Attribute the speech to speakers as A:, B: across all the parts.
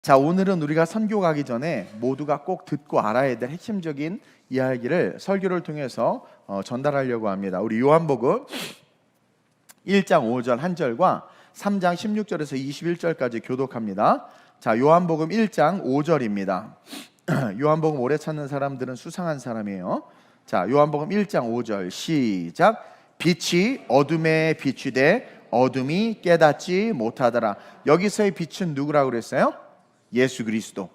A: 자, 오늘은 우리가 선교 가기 전에 모두가 꼭 듣고 알아야 될 핵심적인 이야기를 설교를 통해서 전달하려고 합니다. 우리 요한복음 1장 5절 1절과 3장 16절에서 21절까지 교독합니다. 자, 요한복음 1장 5절입니다. 요한복음 오래 찾는 사람들은 수상한 사람이에요. 자, 요한복음 1장 5절 시작. 빛이 어둠에 비추되 어둠이 깨닫지 못하더라. 여기서의 빛은 누구라고 그랬어요? 예수 그리스도.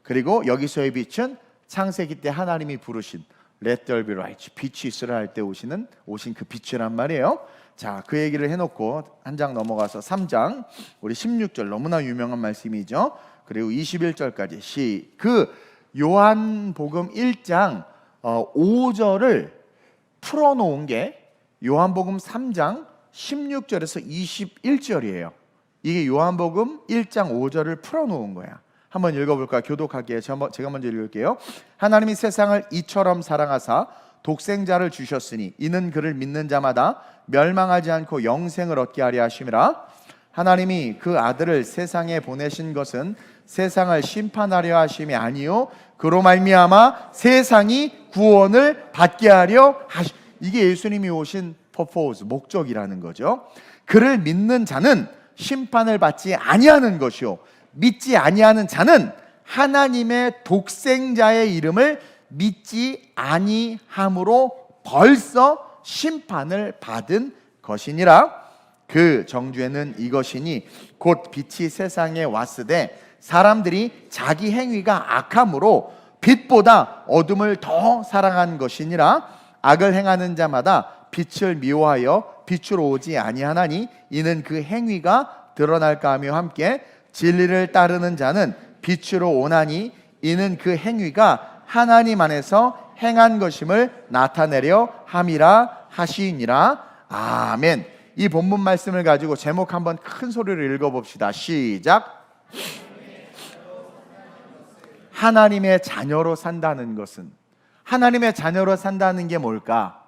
A: 그리고 여기서의 빛은 창세기 때 하나님이 부르신 Let there be light, 빛이 있으라 할 때 오신 그 빛이란 말이에요. 자, 그 얘기를 해놓고 한 장 넘어가서 3장 우리 16절 너무나 유명한 말씀이죠. 그리고 21절까지 그 요한복음 1장 5절을 풀어놓은 게 요한복음 3장 16절에서 21절이에요. 이게 요한복음 1장 5절을 풀어놓은 거야. 한번 읽어볼까요? 교독하기에 제가 먼저 읽을게요. 하나님이 세상을 이처럼 사랑하사 독생자를 주셨으니 이는 그를 믿는 자마다 멸망하지 않고 영생을 얻게 하려 하심이라. 하나님이 그 아들을 세상에 보내신 것은 세상을 심판하려 하심이 아니요 그로 말미암아 세상이 구원을 받게 하려 하심. 이게 예수님이 오신 purpose, 목적이라는 거죠. 그를 믿는 자는 심판을 받지 아니하는 것이요 믿지 아니하는 자는 하나님의 독생자의 이름을 믿지 아니함으로 벌써 심판을 받은 것이니라. 그 정죄는 이것이니 곧 빛이 세상에 왔으되 사람들이 자기 행위가 악함으로 빛보다 어둠을 더 사랑한 것이니라. 악을 행하는 자마다 빛을 미워하여 빛으로 오지 아니하나니 이는 그 행위가 드러날까 하며 함께 진리를 따르는 자는 빛으로 오나니 이는 그 행위가 하나님 안에서 행한 것임을 나타내려 함이라 하시니라. 아멘. 이 본문 말씀을 가지고 제목 한번 큰 소리로 읽어봅시다. 시작. 하나님의 자녀로 산다는 것은, 하나님의 자녀로 산다는 게 뭘까?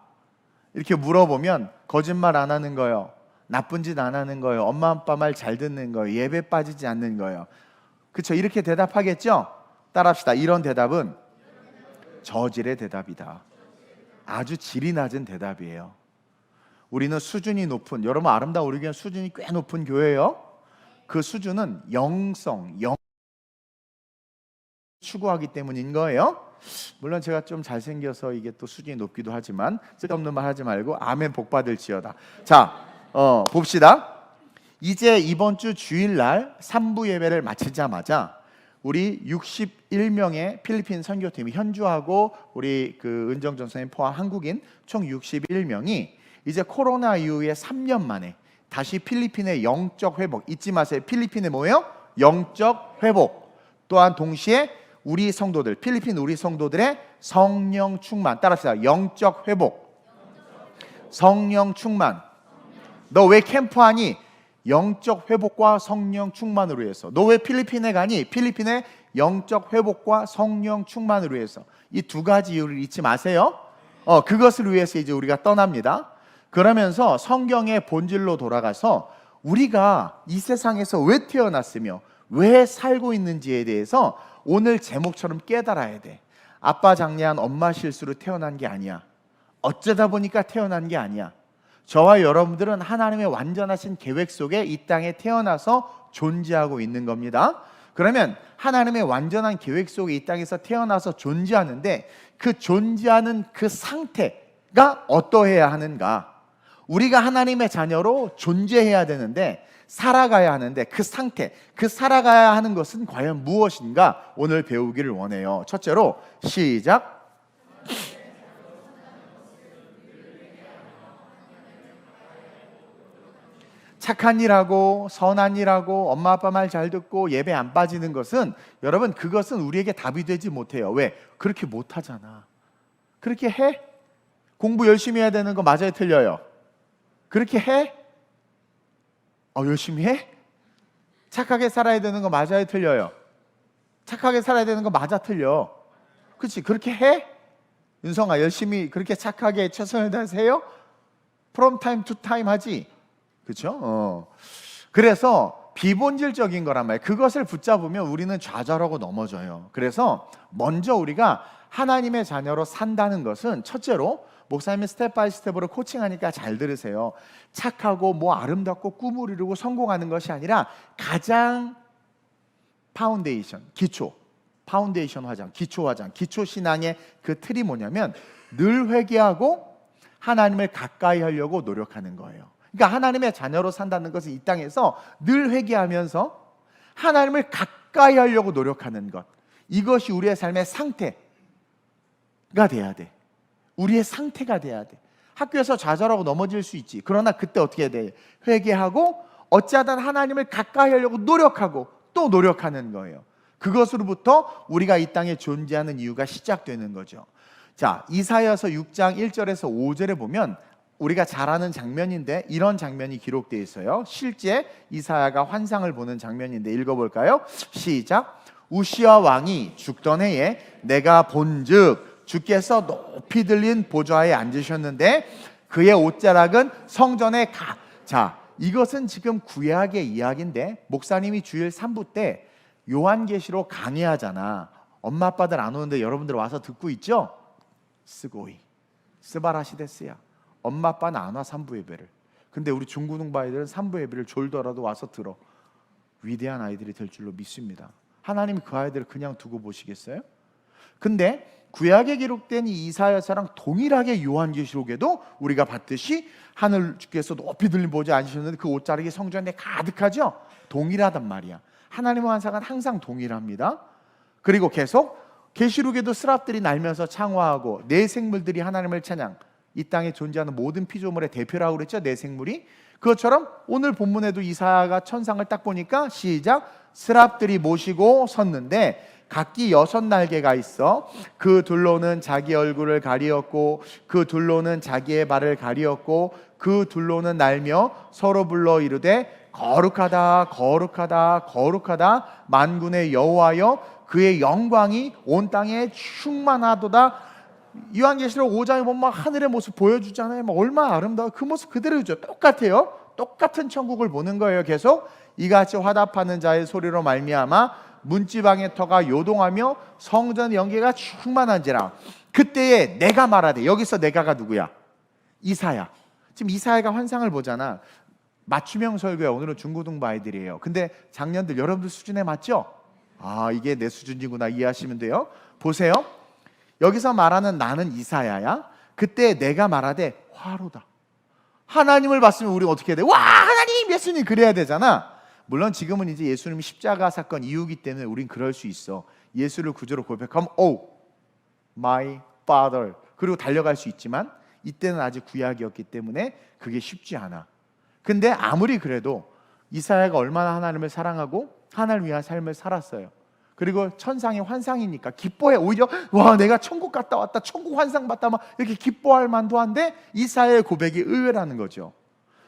A: 이렇게 물어보면 거짓말 안 하는 거예요. 나쁜 짓 안 하는 거예요. 엄마 아빠 말 잘 듣는 거예요. 예배 빠지지 않는 거예요. 그렇죠? 이렇게 대답하겠죠? 따라합시다. 이런 대답은 저질의 대답이다. 아주 질이 낮은 대답이에요. 우리는 수준이 높은, 여러분 아름다운 우리 교회는 수준이 꽤 높은 교회예요. 그 수준은 영성, 추구하기 때문인 거예요. 물론 제가 좀 잘생겨서 이게 또 수준이 높기도 하지만 쓸데없는 말 하지 말고 아멘 복 받을지어다. 자, 봅시다. 이제 이번 주 주일날 3부 예배를 마치자마자 우리 61명의 필리핀 선교팀이 현주하고 우리 그 은정 전사님 포함 한국인 총 61명이 이제 코로나 이후에 3년 만에 다시 필리핀의 영적 회복, 잊지 마세요. 필리핀의 뭐예요? 영적 회복. 또한 동시에 우리 성도들, 필리핀 우리 성도들의 성령 충만. 따라합시다. 영적 회복, 성령 충만. 너 왜 캠프하니? 영적 회복과 성령 충만으로 위해서. 너 왜 필리핀에 가니? 필리핀의 영적 회복과 성령 충만으로 위해서. 이 두 가지 이유를 잊지 마세요. 그것을 위해서 이제 우리가 떠납니다. 그러면서 성경의 본질로 돌아가서 우리가 이 세상에서 왜 태어났으며 왜 살고 있는지에 대해서 오늘 제목처럼 깨달아야 돼. 아빠 장례한 엄마 실수로 태어난 게 아니야. 어쩌다 보니까 태어난 게 아니야. 저와 여러분들은 하나님의 완전하신 계획 속에 이 땅에 태어나서 존재하고 있는 겁니다. 그러면 하나님의 완전한 계획 속에 이 땅에서 태어나서 존재하는데 그 존재하는 그 상태가 어떠해야 하는가? 우리가 하나님의 자녀로 존재해야 되는데 살아가야 하는데 그 상태, 그 살아가야 하는 것은 과연 무엇인가? 오늘 배우기를 원해요. 첫째로 시작. 착한 일하고 선한 일하고 엄마 아빠 말 잘 듣고 예배 안 빠지는 것은 여러분 그것은 우리에게 답이 되지 못해요. 왜? 그렇게 못하잖아. 그렇게 해? 공부 열심히 해야 되는 거 맞아요? 틀려요? 그렇게 해? 열심히 해? 착하게 살아야 되는 거 맞아요? 틀려요? 착하게 살아야 되는 거 맞아? 틀려? 그렇지? 그렇게 해? 윤성아 열심히 그렇게 착하게 최선을 다해서 해요? From time to time 하지? 그렇죠? 그래서 비본질적인 거란 말이에요. 그것을 붙잡으면 우리는 좌절하고 넘어져요. 그래서 먼저 우리가 하나님의 자녀로 산다는 것은 첫째로, 목사님이 스텝 바이 스텝으로 코칭하니까 잘 들으세요. 착하고 뭐 아름답고 꿈을 이루고 성공하는 것이 아니라 가장 파운데이션, 기초, 파운데이션 화장, 기초 화장, 기초 신앙의 그 틀이 뭐냐면 늘 회개하고 하나님을 가까이 하려고 노력하는 거예요. 그러니까 하나님의 자녀로 산다는 것은 이 땅에서 늘 회개하면서 하나님을 가까이 하려고 노력하는 것, 이것이 우리의 삶의 상태가 돼야 돼. 우리의 상태가 돼야 돼. 학교에서 좌절하고 넘어질 수 있지. 그러나 그때 어떻게 해야 돼? 회개하고 어찌하든 하나님을 가까이 하려고 노력하고 또 노력하는 거예요. 그것으로부터 우리가 이 땅에 존재하는 이유가 시작되는 거죠. 자, 이사야서 6장 1절에서 5절에 보면 우리가 잘 아는 장면인데 이런 장면이 기록되어 있어요. 실제 이사야가 환상을 보는 장면인데 읽어볼까요? 시작. 우시야 왕이 죽던 해에 내가 본즉 주께서 높이 들린 보좌에 앉으셨는데 그의 옷자락은 성전에 자, 이것은 지금 구약의 이야기인데 목사님이 주일 3부 때 요한계시록 강의하잖아. 엄마 아빠들 안 오는데 여러분들 와서 듣고 있죠? 스고이 스바라시데스야. 엄마 아빠는 안 와 3부 예배를. 근데 우리 중고등부 아이들은 3부 예배를 졸더라도 와서 들어. 위대한 아이들이 될 줄로 믿습니다. 하나님이 그 아이들을 그냥 두고 보시겠어요? 근데 구약에 기록된 이 이사야서랑 동일하게 요한계시록에도 우리가 봤듯이 하늘 주께서 높이 들린 보좌에 앉으셨는데 그 옷자락이 성전에 가득하죠? 동일하단 말이야. 하나님의 환상은 항상 동일합니다. 그리고 계속 계시록에도 스랍들이 날면서 창화하고 내 생물들이 하나님을 찬양, 이 땅에 존재하는 모든 피조물의 대표라고 그랬죠, 내 생물이. 그것처럼 오늘 본문에도 이사야가 천상을 딱 보니까 시작. 스랍들이 모시고 섰는데 각기 6날개가 있어. 그 둘로는 자기 얼굴을 가리었고 그 둘로는 자기의 발을 가리었고 그 둘로는 날며 서로 불러 이르되 거룩하다 거룩하다 거룩하다 만군의 여호와여 그의 영광이 온 땅에 충만하도다. 요한계시록 5장에 보면 막 하늘의 모습 보여주잖아요. 막 얼마나 아름다워. 그 모습 그대로죠. 똑같아요. 똑같은 천국을 보는 거예요. 계속 이같이 화답하는 자의 소리로 말미암아 문지방의 터가 요동하며 성전 연기가 충만한지라. 그때에 내가 말하되, 여기서 내가가 누구야? 이사야. 지금 이사야가 환상을 보잖아. 맞춤형 설교야. 오늘은 중고등부 아이들이에요. 근데 작년들 여러분들 수준에 맞죠? 아, 이게 내 수준이구나 이해하시면 돼요. 보세요. 여기서 말하는 나는 이사야야. 그때 내가 말하되 화로다. 하나님을 봤으면 우리 어떻게 해야 돼? 와, 하나님, 예수님 그래야 되잖아. 물론 지금은 이제 예수님이 십자가 사건 이후기 때문에 우린 그럴 수 있어. 예수를 구주로 고백하면 Oh, my Father 그리고 달려갈 수 있지만 이때는 아직 구약이었기 때문에 그게 쉽지 않아. 근데 아무리 그래도 이사야가 얼마나 하나님을 사랑하고 하나님을 위한 삶을 살았어요. 그리고 천상의 환상이니까 기뻐해. 오히려 와, 내가 천국 갔다 왔다, 천국 환상 봤다, 막 이렇게 기뻐할 만도 한데 이사야의 고백이 의외라는 거죠.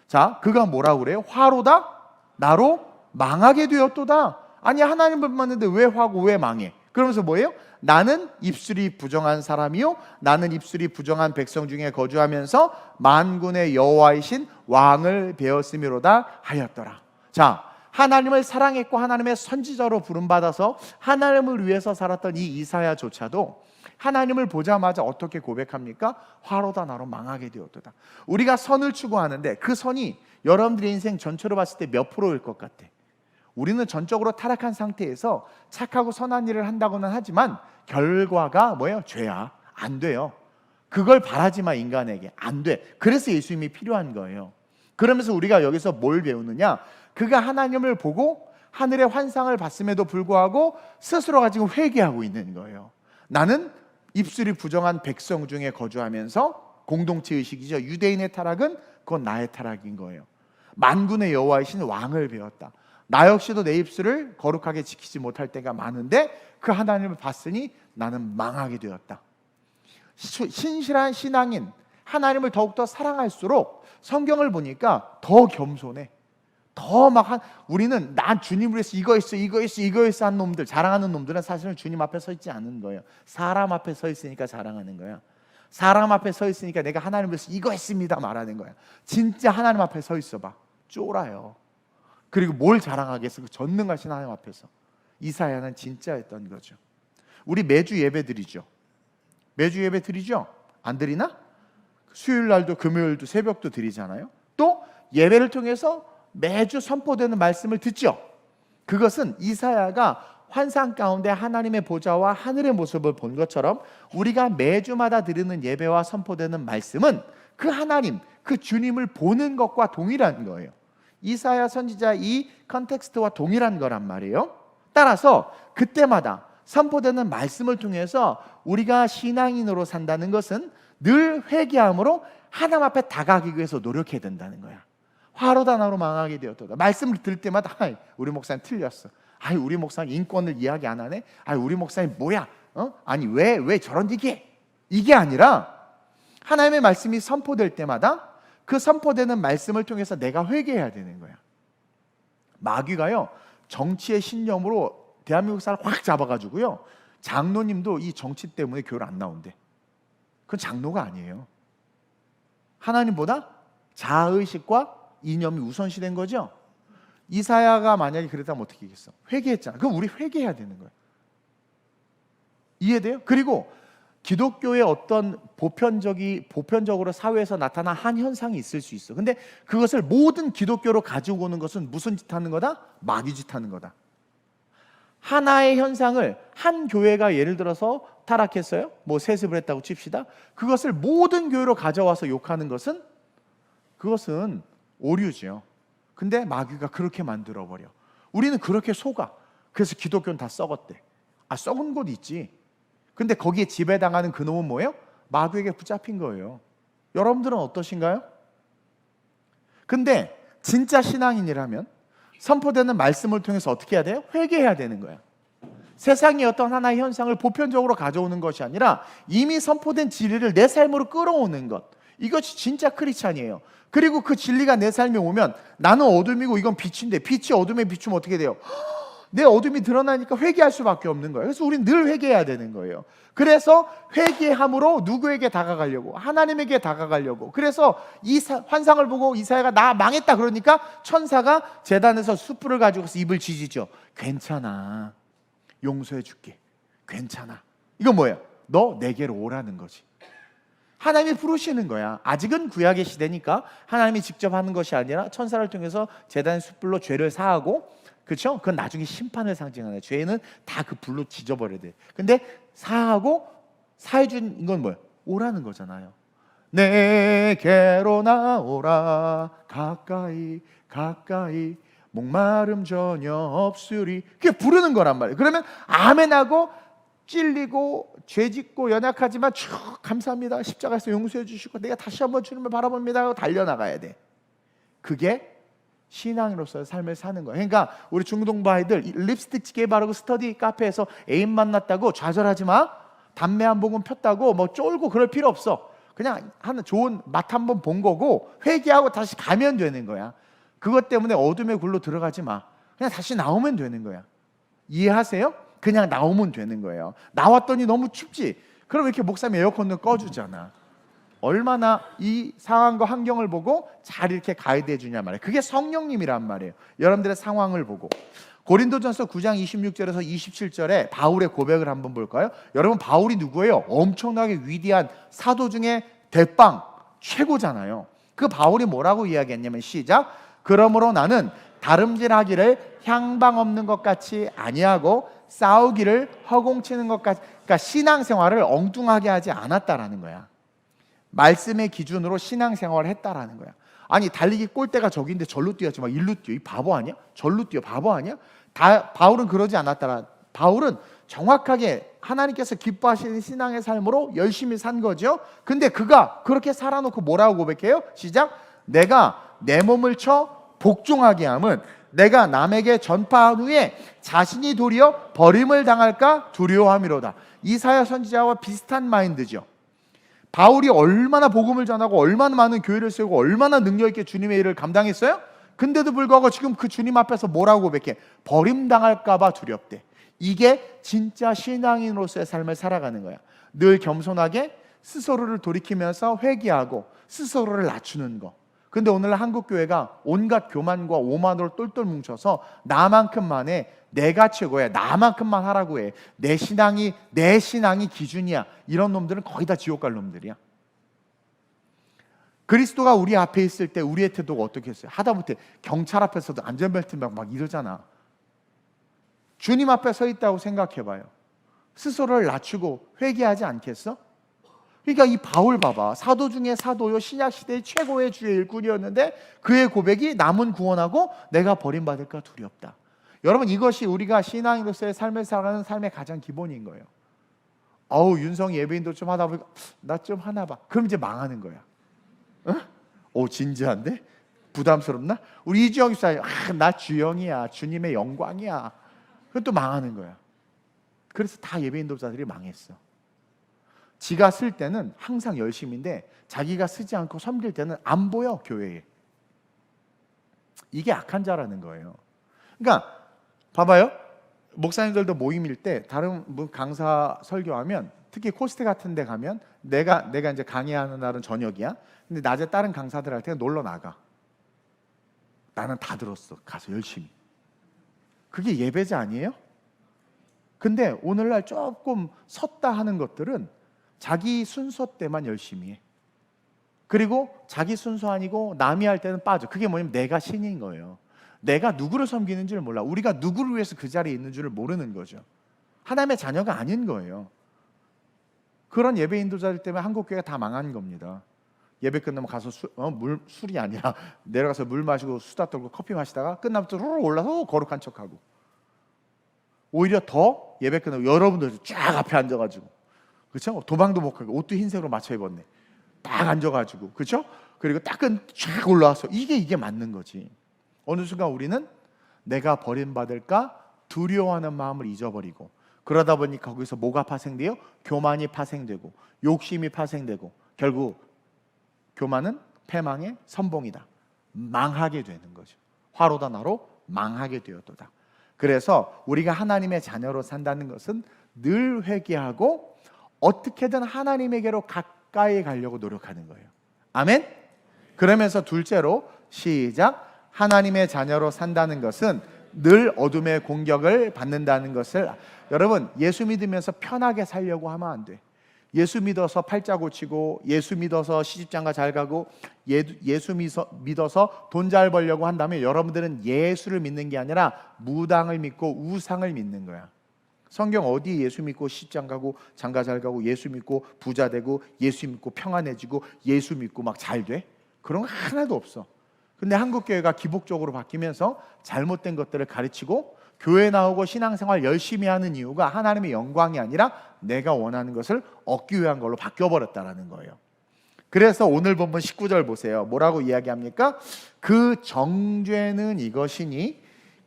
A: 자, 그가 뭐라고 그래요? 화로다? 나로 망하게 되었도다. 아니, 하나님을 봤는데 왜 화고 왜 망해? 그러면서 뭐예요? 나는 입술이 부정한 사람이요 나는 입술이 부정한 백성 중에 거주하면서 만군의 여호와이신 왕을 배웠음이로다 하였더라. 자, 하나님을 사랑했고 하나님의 선지자로 부름받아서 하나님을 위해서 살았던 이 이사야조차도 하나님을 보자마자 어떻게 고백합니까? 화로다 나로 망하게 되었도다. 우리가 선을 추구하는데 그 선이 여러분들의 인생 전체로 봤을 때 몇 프로일 것 같아? 우리는 전적으로 타락한 상태에서 착하고 선한 일을 한다고는 하지만 결과가 뭐예요? 죄야. 안 돼요. 그걸 바라지 마, 인간에게. 안 돼. 그래서 예수님이 필요한 거예요. 그러면서 우리가 여기서 뭘 배우느냐? 그가 하나님을 보고 하늘의 환상을 봤음에도 불구하고 스스로가 지금 회개하고 있는 거예요. 나는 입술이 부정한 백성 중에 거주하면서, 공동체 의식이죠. 유대인의 타락은 그건 나의 타락인 거예요. 만군의 여호와이신 왕을 배웠다. 나 역시도 내 입술을 거룩하게 지키지 못할 때가 많은데 그 하나님을 봤으니 나는 망하게 되었다. 신실한 신앙인, 하나님을 더욱더 사랑할수록 성경을 보니까 더 겸손해. 더 막 우리는 난 주님을 위해서 이거 했어 한 놈들, 자랑하는 놈들은 사실은 주님 앞에 서 있지 않은 거예요. 사람 앞에 서 있으니까 자랑하는 거야. 사람 앞에 서 있으니까 내가 하나님을 위해서 이거 했습니다 말하는 거야. 진짜 하나님 앞에 서 있어봐. 쫄아요. 그리고 뭘 자랑하겠어? 그 전능하신 하나님 앞에서. 이사야는 진짜였던 거죠. 우리 매주 예배 드리죠. 매주 예배 드리죠? 안 드리나? 수요일 날도 금요일도 새벽도 드리잖아요. 또 예배를 통해서 매주 선포되는 말씀을 듣죠. 그것은 이사야가 환상 가운데 하나님의 보좌와 하늘의 모습을 본 것처럼 우리가 매주마다 드리는 예배와 선포되는 말씀은 그 하나님, 그 주님을 보는 것과 동일한 거예요. 이사야 선지자 이 컨텍스트와 동일한 거란 말이에요. 따라서 그때마다 선포되는 말씀을 통해서 우리가 신앙인으로 산다는 것은 늘 회개함으로 하나님 앞에 다가가기 위해서 노력해야 된다는 거야. 화로 단어로 망하게 되었다. 말씀을 들을 때마다 우리 목사님 틀렸어. 우리 목사님 인권을 이야기 안 하네. 우리 목사님 뭐야? 아니 왜 저런 얘기해? 이게 아니라 하나님의 말씀이 선포될 때마다 그 선포되는 말씀을 통해서 내가 회개해야 되는 거야. 마귀가요 정치의 신념으로 대한민국 사람 확 잡아가지고요 장로님도 이 정치 때문에 교회를 안 나온대. 그건 장로가 아니에요. 하나님보다 자아의식과 이념이 우선시된 거죠. 이사야가 만약에 그랬다면 어떻게 하겠어? 회개했잖아. 그럼 우리 회개해야 되는 거예요. 이해돼요? 그리고 기독교의 어떤 보편적으로 사회에서 나타난 한 현상이 있을 수 있어. 근데 그것을 모든 기독교로 가지고 오는 것은 무슨 짓 하는 거다? 마귀 짓 하는 거다. 하나의 현상을 한 교회가 예를 들어서 타락했어요. 뭐 세습을 했다고 칩시다. 그것을 모든 교회로 가져와서 욕하는 것은 그것은 오류죠. 근데 마귀가 그렇게 만들어버려. 우리는 그렇게 속아. 그래서 기독교는 다 썩었대. 썩은 곳 있지. 근데 거기에 지배당하는 그놈은 뭐예요? 마귀에게 붙잡힌 거예요. 여러분들은 어떠신가요? 근데 진짜 신앙인이라면 선포되는 말씀을 통해서 어떻게 해야 돼요? 회개해야 되는 거야. 세상의 어떤 하나의 현상을 보편적으로 가져오는 것이 아니라 이미 선포된 진리를 내 삶으로 끌어오는 것. 이것이 진짜 크리스찬이에요. 그리고 그 진리가 내 삶에 오면 나는 어둠이고 이건 빛인데 빛이 어둠에 비추면 어떻게 돼요? 내 어둠이 드러나니까 회개할 수밖에 없는 거예요. 그래서 우리는 늘 회개해야 되는 거예요. 그래서 회개함으로 누구에게 다가가려고? 하나님에게 다가가려고. 그래서 이 환상을 보고 이사야가 나 망했다 그러니까 천사가 제단에서 숯불을 가지고서 입을 지지죠. 괜찮아. 용서해 줄게. 괜찮아. 이건 뭐예요? 너 내게로 오라는 거지. 하나님이 부르시는 거야. 아직은 구약의 시대니까 하나님이 직접 하는 것이 아니라 천사를 통해서 제단의 숯불로 죄를 사하고, 그렇죠? 그건 나중에 심판을 상징하는, 죄는 다 그 불로 지져버려야 돼. 근데 사하고 사해준 건 뭐예요? 오라는 거잖아요. 내게로 나오라 가까이 가까이 목마름 전혀 없으리. 그게 부르는 거란 말이에요. 그러면 아멘하고 찔리고 죄짓고 연약하지만 쭉 감사합니다. 십자가에서 용서해 주시고 내가 다시 한번 주님을 바라봅니다 하고 달려나가야 돼. 그게 신앙으로서의 삶을 사는 거예요. 그러니까 우리 중동부 아이들 립스틱 찌개 바르고 스터디 카페에서 애인 만났다고 좌절하지 마. 담배 한 봉은 폈다고 뭐 쫄고 그럴 필요 없어. 그냥 하는 좋은 맛 한번 본 거고 회개하고 다시 가면 되는 거야. 그것 때문에 어둠의 굴로 들어가지 마. 그냥 다시 나오면 되는 거야. 이해하세요? 그냥 나오면 되는 거예요. 나왔더니 너무 춥지? 그럼 이렇게 목사님 에어컨을 꺼주잖아. 얼마나 이 상황과 환경을 보고 잘 이렇게 가이드해 주냐 말이에요. 그게 성령님이란 말이에요. 여러분들의 상황을 보고. 고린도전서 9장 26절에서 27절에 바울의 고백을 한번 볼까요? 여러분, 바울이 누구예요? 엄청나게 위대한 사도 중에 대빵 최고잖아요. 그 바울이 뭐라고 이야기했냐면 시작. 그러므로 나는 다름질하기를 향방 없는 것 같이 아니하고 싸우기를 허공치는 것 같이, 그러니까 신앙생활을 엉뚱하게 하지 않았다라는 거야. 말씀의 기준으로 신앙생활을 했다라는 거야. 아니 달리기 골대가 저기인데 절로 뛰었지 막 일로 뛰어. 이 바보 아니야? 절로 뛰어. 바보 아니야? 바울은 그러지 않았다라. 바울은 정확하게 하나님께서 기뻐하시는 신앙의 삶으로 열심히 산 거죠. 근데 그가 그렇게 살아놓고 뭐라고 고백해요? 시작. 내가 내 몸을 쳐 복종하게 함은 내가 남에게 전파한 후에 자신이 도리어 버림을 당할까 두려워함이로다. 이사야 선지자와 비슷한 마인드죠. 바울이 얼마나 복음을 전하고 얼마나 많은 교회를 세우고 얼마나 능력 있게 주님의 일을 감당했어요? 근데도 불구하고 지금 그 주님 앞에서 뭐라고 고백해? 버림당할까 봐 두렵대. 이게 진짜 신앙인으로서의 삶을 살아가는 거야. 늘 겸손하게 스스로를 돌이키면서 회개하고 스스로를 낮추는 거. 근데 오늘날 한국 교회가 온갖 교만과 오만으로 똘똘 뭉쳐서 나만큼만 해, 내가 최고야, 나만큼만 하라고 해, 내 신앙이 기준이야. 이런 놈들은 거의 다 지옥 갈 놈들이야. 그리스도가 우리 앞에 있을 때 우리의 태도가 어떻게 했어요? 하다못해 경찰 앞에서도 안전벨트 막 이러잖아. 주님 앞에 서 있다고 생각해봐요. 스스로를 낮추고 회개하지 않겠어? 그러니까 이 바울 봐봐. 사도 중에 사도요, 신약시대의 최고의 주의 일꾼이었는데 그의 고백이 남은 구원하고 내가 버림받을까 두렵다. 여러분, 이것이 우리가 신앙인으로서의 삶을 살아가는 삶의 가장 기본인 거예요. 윤성 예배인도 좀 하다 보니까 나 좀 하나 봐. 그럼 이제 망하는 거야. 진지한데? 부담스럽나? 우리 이주영 집사님, 나 주영이야, 주님의 영광이야. 그건 또 망하는 거야. 그래서 다 예배 인도자들이 망했어. 지가 쓸 때는 항상 열심인데 자기가 쓰지 않고 섬길 때는 안 보여, 교회에. 이게 악한 자라는 거예요. 그러니까 봐봐요. 목사님들도 모임일 때 다른 강사 설교하면, 특히 코스트 같은 데 가면 내가 이제 강의하는 날은 저녁이야. 근데 낮에 다른 강사들 할 때는 놀러 나가. 나는 다 들었어. 가서 열심히. 그게 예배자 아니에요? 근데 오늘날 조금 섰다 하는 것들은 자기 순서 때만 열심히 해. 그리고 자기 순서 아니고 남이 할 때는 빠져. 그게 뭐냐면 내가 신인 거예요. 내가 누구를 섬기는 줄 몰라. 우리가 누구를 위해서 그 자리에 있는 줄을 모르는 거죠. 하나님의 자녀가 아닌 거예요. 그런 예배 인도자들 때문에 한국 교회가 다 망한 겁니다. 예배 끝나면 가서 술이 아니라 내려가서 물 마시고 수다 떨고 커피 마시다가 끝나면 또 올라서 거룩한 척하고, 오히려 더 예배 끝나고 여러분들 쫙 앞에 앉아가지고, 그렇죠? 도망도 못 가고 옷도 흰색으로 맞춰 입었네. 딱 앉아가지고, 그렇죠? 그리고 딱은 쫙 올라와서 이게 맞는 거지. 어느 순간 우리는 내가 버림받을까 두려워하는 마음을 잊어버리고, 그러다 보니 거기서 뭐가 파생돼요? 교만이 파생되고 욕심이 파생되고, 결국 교만은 패망의 선봉이다. 망하게 되는 거죠. 화로다 나로 망하게 되었도다. 그래서 우리가 하나님의 자녀로 산다는 것은 늘 회개하고 어떻게든 하나님에게로 가까이 가려고 노력하는 거예요. 아멘? 그러면서 둘째로 시작. 하나님의 자녀로 산다는 것은 늘 어둠의 공격을 받는다는 것을. 여러분, 예수 믿으면서 편하게 살려고 하면 안 돼. 예수 믿어서 팔자 고치고, 예수 믿어서 시집장가 잘 가고, 예수 믿어서 돈 잘 벌려고 한다면 여러분들은 예수를 믿는 게 아니라 무당을 믿고 우상을 믿는 거야. 성경 어디 예수 믿고 시집장 가고 장가 잘 가고 예수 믿고 부자 되고 예수 믿고 평안해지고 예수 믿고 막 잘 돼? 그런 거 하나도 없어. 근데 한국 교회가 기복적으로 바뀌면서 잘못된 것들을 가르치고 교회 나오고 신앙생활 열심히 하는 이유가 하나님의 영광이 아니라 내가 원하는 것을 얻기 위한 걸로 바뀌어버렸다는 거예요. 그래서 오늘 본문 19절 보세요. 뭐라고 이야기합니까? 그 정죄는 이것이니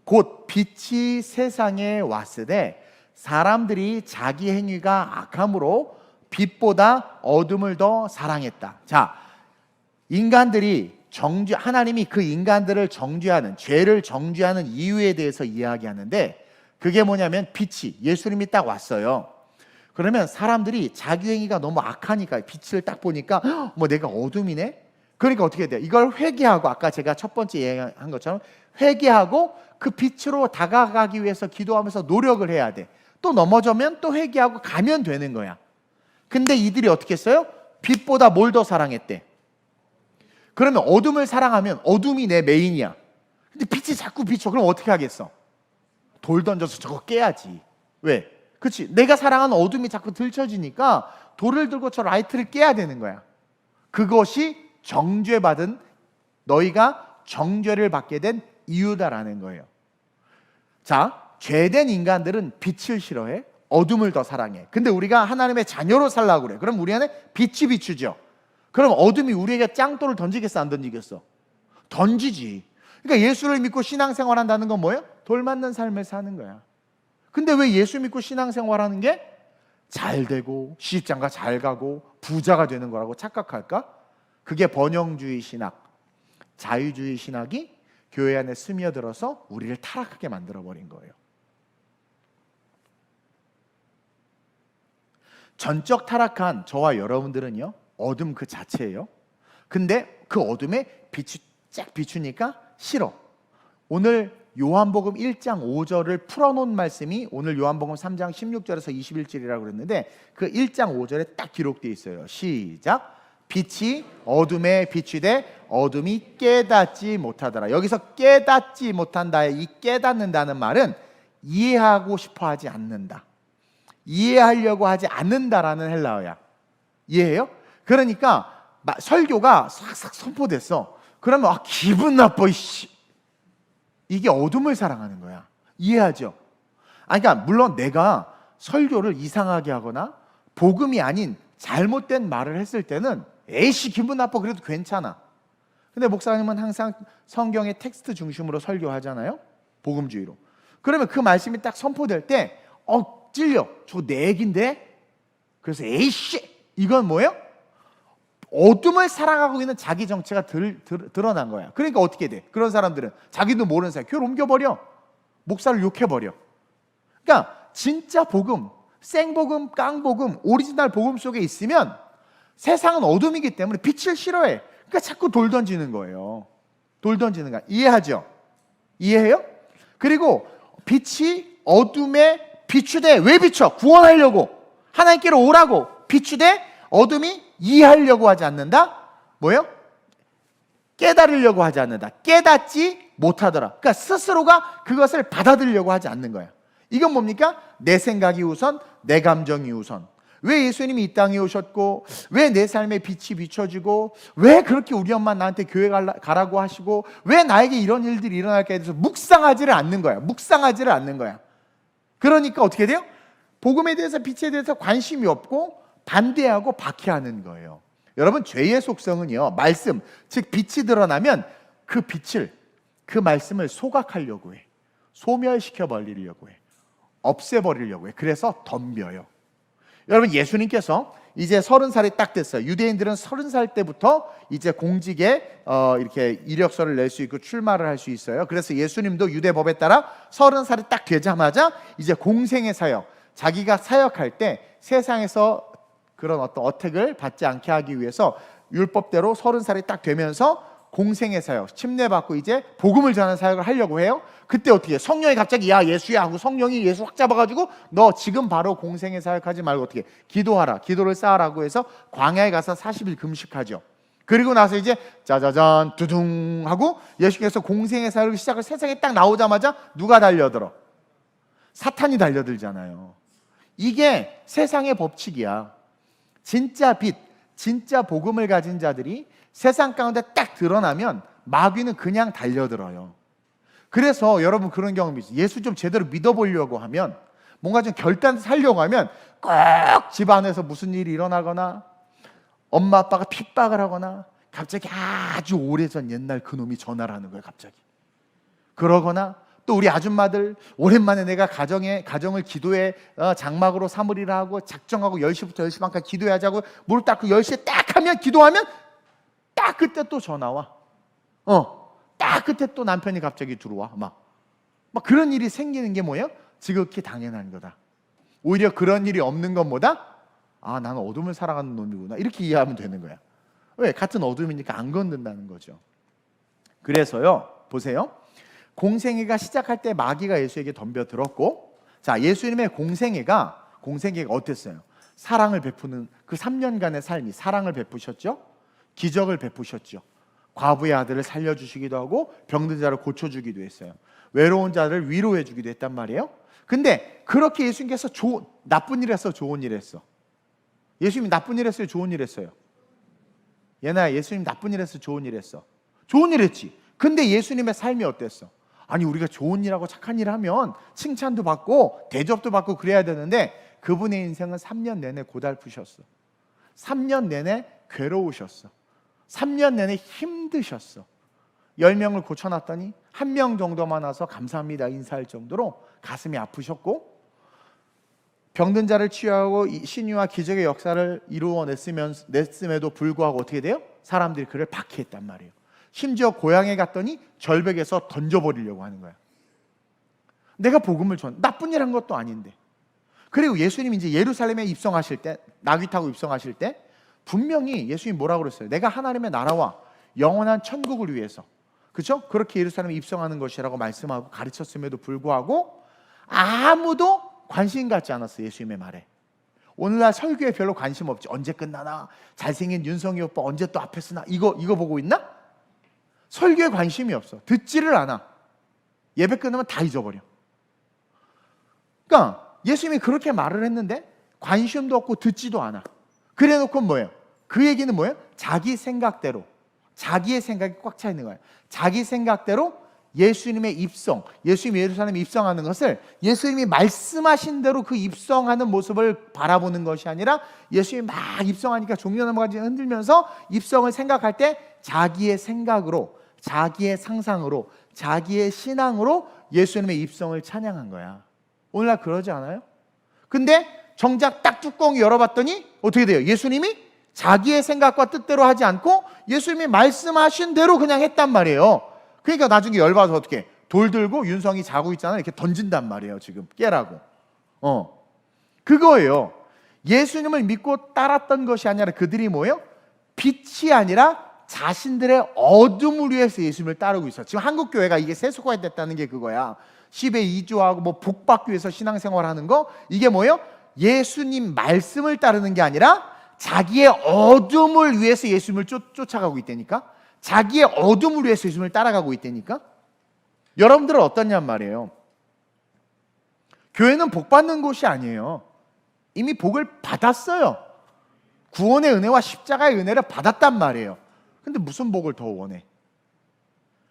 A: 곧 빛이 세상에 왔으되 사람들이 자기 행위가 악함으로 빛보다 어둠을 더 사랑했다. 자, 인간들이 하나님이 그 인간들을 정죄하는, 죄를 정죄하는 이유에 대해서 이야기하는데, 그게 뭐냐면 빛이, 예수님이 딱 왔어요. 그러면 사람들이 자기 행위가 너무 악하니까 빛을 딱 보니까 내가 어둠이네? 그러니까 어떻게 돼요? 이걸 회개하고, 아까 제가 첫 번째 얘기한 것처럼 회개하고 그 빛으로 다가가기 위해서 기도하면서 노력을 해야 돼. 또 넘어지면 또 회개하고 가면 되는 거야. 근데 이들이 어떻게 했어요? 빛보다 뭘 더 사랑했대? 그러면 어둠을 사랑하면 어둠이 내 메인이야. 근데 빛이 자꾸 비춰. 그럼 어떻게 하겠어? 돌 던져서 저거 깨야지. 왜? 그렇지. 내가 사랑하는 어둠이 자꾸 들춰지니까 돌을 들고 저 라이트를 깨야 되는 거야. 그것이 정죄받은, 너희가 정죄를 받게 된 이유다라는 거예요. 자, 죄된 인간들은 빛을 싫어해. 어둠을 더 사랑해. 근데 우리가 하나님의 자녀로 살라고 그래. 그럼 우리 안에 빛이 비추죠. 그럼 어둠이 우리에게 짱돌을 던지겠어, 안 던지겠어? 던지지. 그러니까 예수를 믿고 신앙생활 한다는 건 뭐예요? 돌 맞는 삶을 사는 거야. 근데 왜 예수 믿고 신앙생활 하는 게 잘 되고 시집장가 잘 가고 부자가 되는 거라고 착각할까? 그게 번영주의 신학, 자유주의 신학이 교회 안에 스며들어서 우리를 타락하게 만들어버린 거예요. 전적 타락한 저와 여러분들은요, 어둠 그 자체예요. 근데 그 어둠에 빛이 쫙 비추니까 싫어. 오늘 요한복음 1장 5절을 풀어놓은 말씀이 오늘 요한복음 3장 16절에서 21절이라고 그랬는데 그 1장 5절에 딱 기록되어 있어요. 시작. 빛이 어둠에 비추되 어둠이 깨닫지 못하더라. 여기서 깨닫지 못한다의 이 깨닫는다는 말은 이해하고 싶어 하지 않는다, 이해하려고 하지 않는다라는 헬라어야. 이해해요? 그러니까 설교가 싹싹 선포됐어. 그러면 기분 나빠 이씨. 이게 어둠을 사랑하는 거야. 이해하죠? 그러니까 물론 내가 설교를 이상하게 하거나 복음이 아닌 잘못된 말을 했을 때는 에이씨 기분 나빠 그래도 괜찮아. 근데 목사님은 항상 성경의 텍스트 중심으로 설교하잖아요. 복음주의로. 그러면 그 말씀이 딱 선포될 때 찔려. 저거 내 얘긴데? 그래서 에이씨 이건 뭐예요? 어둠을 사랑하고 있는 자기 정체가 드러난 거야. 그러니까 어떻게 돼? 그런 사람들은 자기도 모르는 사이 교회를 옮겨버려. 목사를 욕해버려. 그러니까 진짜 복음, 생복음, 깡복음, 오리지널 복음 속에 있으면 세상은 어둠이기 때문에 빛을 싫어해. 그러니까 자꾸 돌 던지는 거예요. 돌 던지는 거야. 이해하죠? 이해해요? 그리고 빛이 어둠에 비추되 왜 비춰? 구원하려고, 하나님께로 오라고 비추되 어둠이 이해하려고 하지 않는다? 뭐예요? 깨달으려고 하지 않는다. 깨닫지 못하더라. 그러니까 스스로가 그것을 받아들이려고 하지 않는 거야. 이건 뭡니까? 내 생각이 우선, 내 감정이 우선. 왜 예수님이 이 땅에 오셨고, 왜 내 삶에 빛이 비춰지고, 왜 그렇게 우리 엄마 나한테 교회 가라고 하시고, 왜 나에게 이런 일들이 일어날까에 대해서 묵상하지를 않는 거야. 묵상하지를 않는 거야. 그러니까 어떻게 돼요? 복음에 대해서, 빛에 대해서 관심이 없고 반대하고 박해하는 거예요. 여러분, 죄의 속성은요, 말씀, 즉 빛이 드러나면 그 빛을, 그 말씀을 소각하려고 해. 소멸시켜 버리려고 해. 없애버리려고 해. 그래서 덤벼요. 여러분, 예수님께서 이제 30살이 딱 됐어요. 유대인들은 30살 때부터 이제 공직에 이렇게 이력서를 낼 수 있고 출마를 할 수 있어요. 그래서 예수님도 유대법에 따라 30살이 딱 되자마자 이제 공생의 사역, 자기가 사역할 때 세상에서 그런 어떤 어택을 받지 않게 하기 위해서 율법대로 30살이 딱 되면서 공생의 사역, 침례받고 이제 복음을 전하는 사역을 하려고 해요. 그때 어떻게 해요? 성령이 갑자기 야 예수야 하고 성령이 예수 확 잡아가지고 너 지금 바로 공생의 사역하지 말고 어떻게 기도하라, 기도를 쌓으라고 해서 광야에 가서 40일 금식하죠. 그리고 나서 이제 짜자잔 두둥 하고 예수께서 공생의 사역을 시작을 세상에 딱 나오자마자 누가 달려들어? 사탄이 달려들잖아요. 이게 세상의 법칙이야. 진짜 빛, 진짜 복음을 가진 자들이 세상 가운데 딱 드러나면 마귀는 그냥 달려들어요. 그래서 여러분 그런 경험이 있어요. 예수 좀 제대로 믿어보려고 하면, 뭔가 좀 결단 살려고 하면 꼭 집안에서 무슨 일이 일어나거나 엄마 아빠가 핍박을 하거나 갑자기 아주 오래전 옛날 그놈이 전화를 하는 거예요. 갑자기. 그러거나 또 우리 아줌마들 오랜만에 내가 가정을 기도에 장막으로 삼으리라 하고 작정하고 10시부터 10시 반까지 기도해야 하자고 무릎 닦고 10시에 딱 하면 기도하면 딱 그때 또 전화 와. 딱 그때 또 남편이 갑자기 들어와. 막 그런 일이 생기는 게 뭐예요? 지극히 당연한 거다. 오히려 그런 일이 없는 것보다 나는 어둠을 살아가는 놈이구나 이렇게 이해하면 되는 거야. 왜? 같은 어둠이니까 안 건든다는 거죠. 그래서요, 보세요. 공생애가 시작할 때 마귀가 예수에게 덤벼들었고, 자, 예수님의 공생애가 어땠어요? 사랑을 베푸는 그 3년간의 삶이 사랑을 베푸셨죠? 기적을 베푸셨죠. 과부의 아들을 살려주시기도 하고 병든 자를 고쳐주기도 했어요. 외로운 자를 위로해주기도 했단 말이에요. 근데 그렇게 예수님께서 나쁜 일 했어, 좋은 일 했어? 예수님이 나쁜 일 했어요, 좋은 일 했어요? 얘나 예수님 나쁜 일 했어, 좋은 일 했어? 좋은 일 했지. 근데 예수님의 삶이 어땠어? 아니, 우리가 좋은 일하고 착한 일을 하면 칭찬도 받고 대접도 받고 그래야 되는데 그분의 인생은 3년 내내 고달프셨어. 3년 내내 괴로우셨어. 3년 내내 힘드셨어. 10명을 고쳐놨더니 1명 정도만 와서 감사합니다 인사할 정도로 가슴이 아프셨고, 병든 자를 치유하고 신유와 기적의 역사를 이루어냈음에도 불구하고 어떻게 돼요? 사람들이 그를 박해했단 말이에요. 심지어 고향에 갔더니 절벽에서 던져버리려고 하는 거야. 내가 복음을 나쁜 일 한 것도 아닌데. 그리고 예수님이 이제 예루살렘에 입성하실 때, 나귀 타고 입성하실 때 분명히 예수님이 뭐라고 그랬어요? 내가 하나님의 나라와 영원한 천국을 위해서, 그렇죠? 그렇게 예루살렘에 입성하는 것이라고 말씀하고 가르쳤음에도 불구하고 아무도 관심 갖지 않았어요. 예수님의 말에. 오늘날 설교에 별로 관심 없지. 언제 끝나나? 잘생긴 윤성이 오빠 언제 또 앞에 서나? 이거 보고 있나? 설교에 관심이 없어. 듣지를 않아. 예배 끝나면 다 잊어버려. 그러니까 예수님이 그렇게 말을 했는데 관심도 없고 듣지도 않아. 그래 놓고 뭐예요? 그 얘기는 뭐예요? 자기 생각대로, 자기의 생각이 꽉 차 있는 거예요. 자기 생각대로 예수님의 입성, 예수님이 예루살렘에 입성하는 것을 예수님이 말씀하신 대로 그 입성하는 모습을 바라보는 것이 아니라 예수님이 막 입성하니까 종려나무까지 흔들면서 입성을 생각할 때 자기의 생각으로, 자기의 상상으로, 자기의 신앙으로 예수님의 입성을 찬양한 거야. 오늘날 그러지 않아요? 근데 정작 딱 뚜껑 열어봤더니 어떻게 돼요? 예수님이 자기의 생각과 뜻대로 하지 않고 예수님이 말씀하신 대로 그냥 했단 말이에요. 그러니까 나중에 열받아서 어떻게 돌 들고 윤성이 자고 있잖아, 이렇게 던진단 말이에요. 지금 깨라고. 그거예요. 예수님을 믿고 따랐던 것이 아니라 그들이 뭐예요? 빛이 아니라 자신들의 어둠을 위해서 예수님을 따르고 있어. 지금 한국 교회가 이게 세속화됐다는 게 그거야. 10에 2조하고 뭐 복받기 위해서 신앙생활하는 거, 이게 뭐예요? 예수님 말씀을 따르는 게 아니라 자기의 어둠을 위해서 예수님을 쫓아가고 있다니까. 자기의 어둠을 위해서 예수님을 따라가고 있다니까. 여러분들은 어떠냔 말이에요. 교회는 복 받는 곳이 아니에요. 이미 복을 받았어요. 구원의 은혜와 십자가의 은혜를 받았단 말이에요. 근데 무슨 복을 더 원해?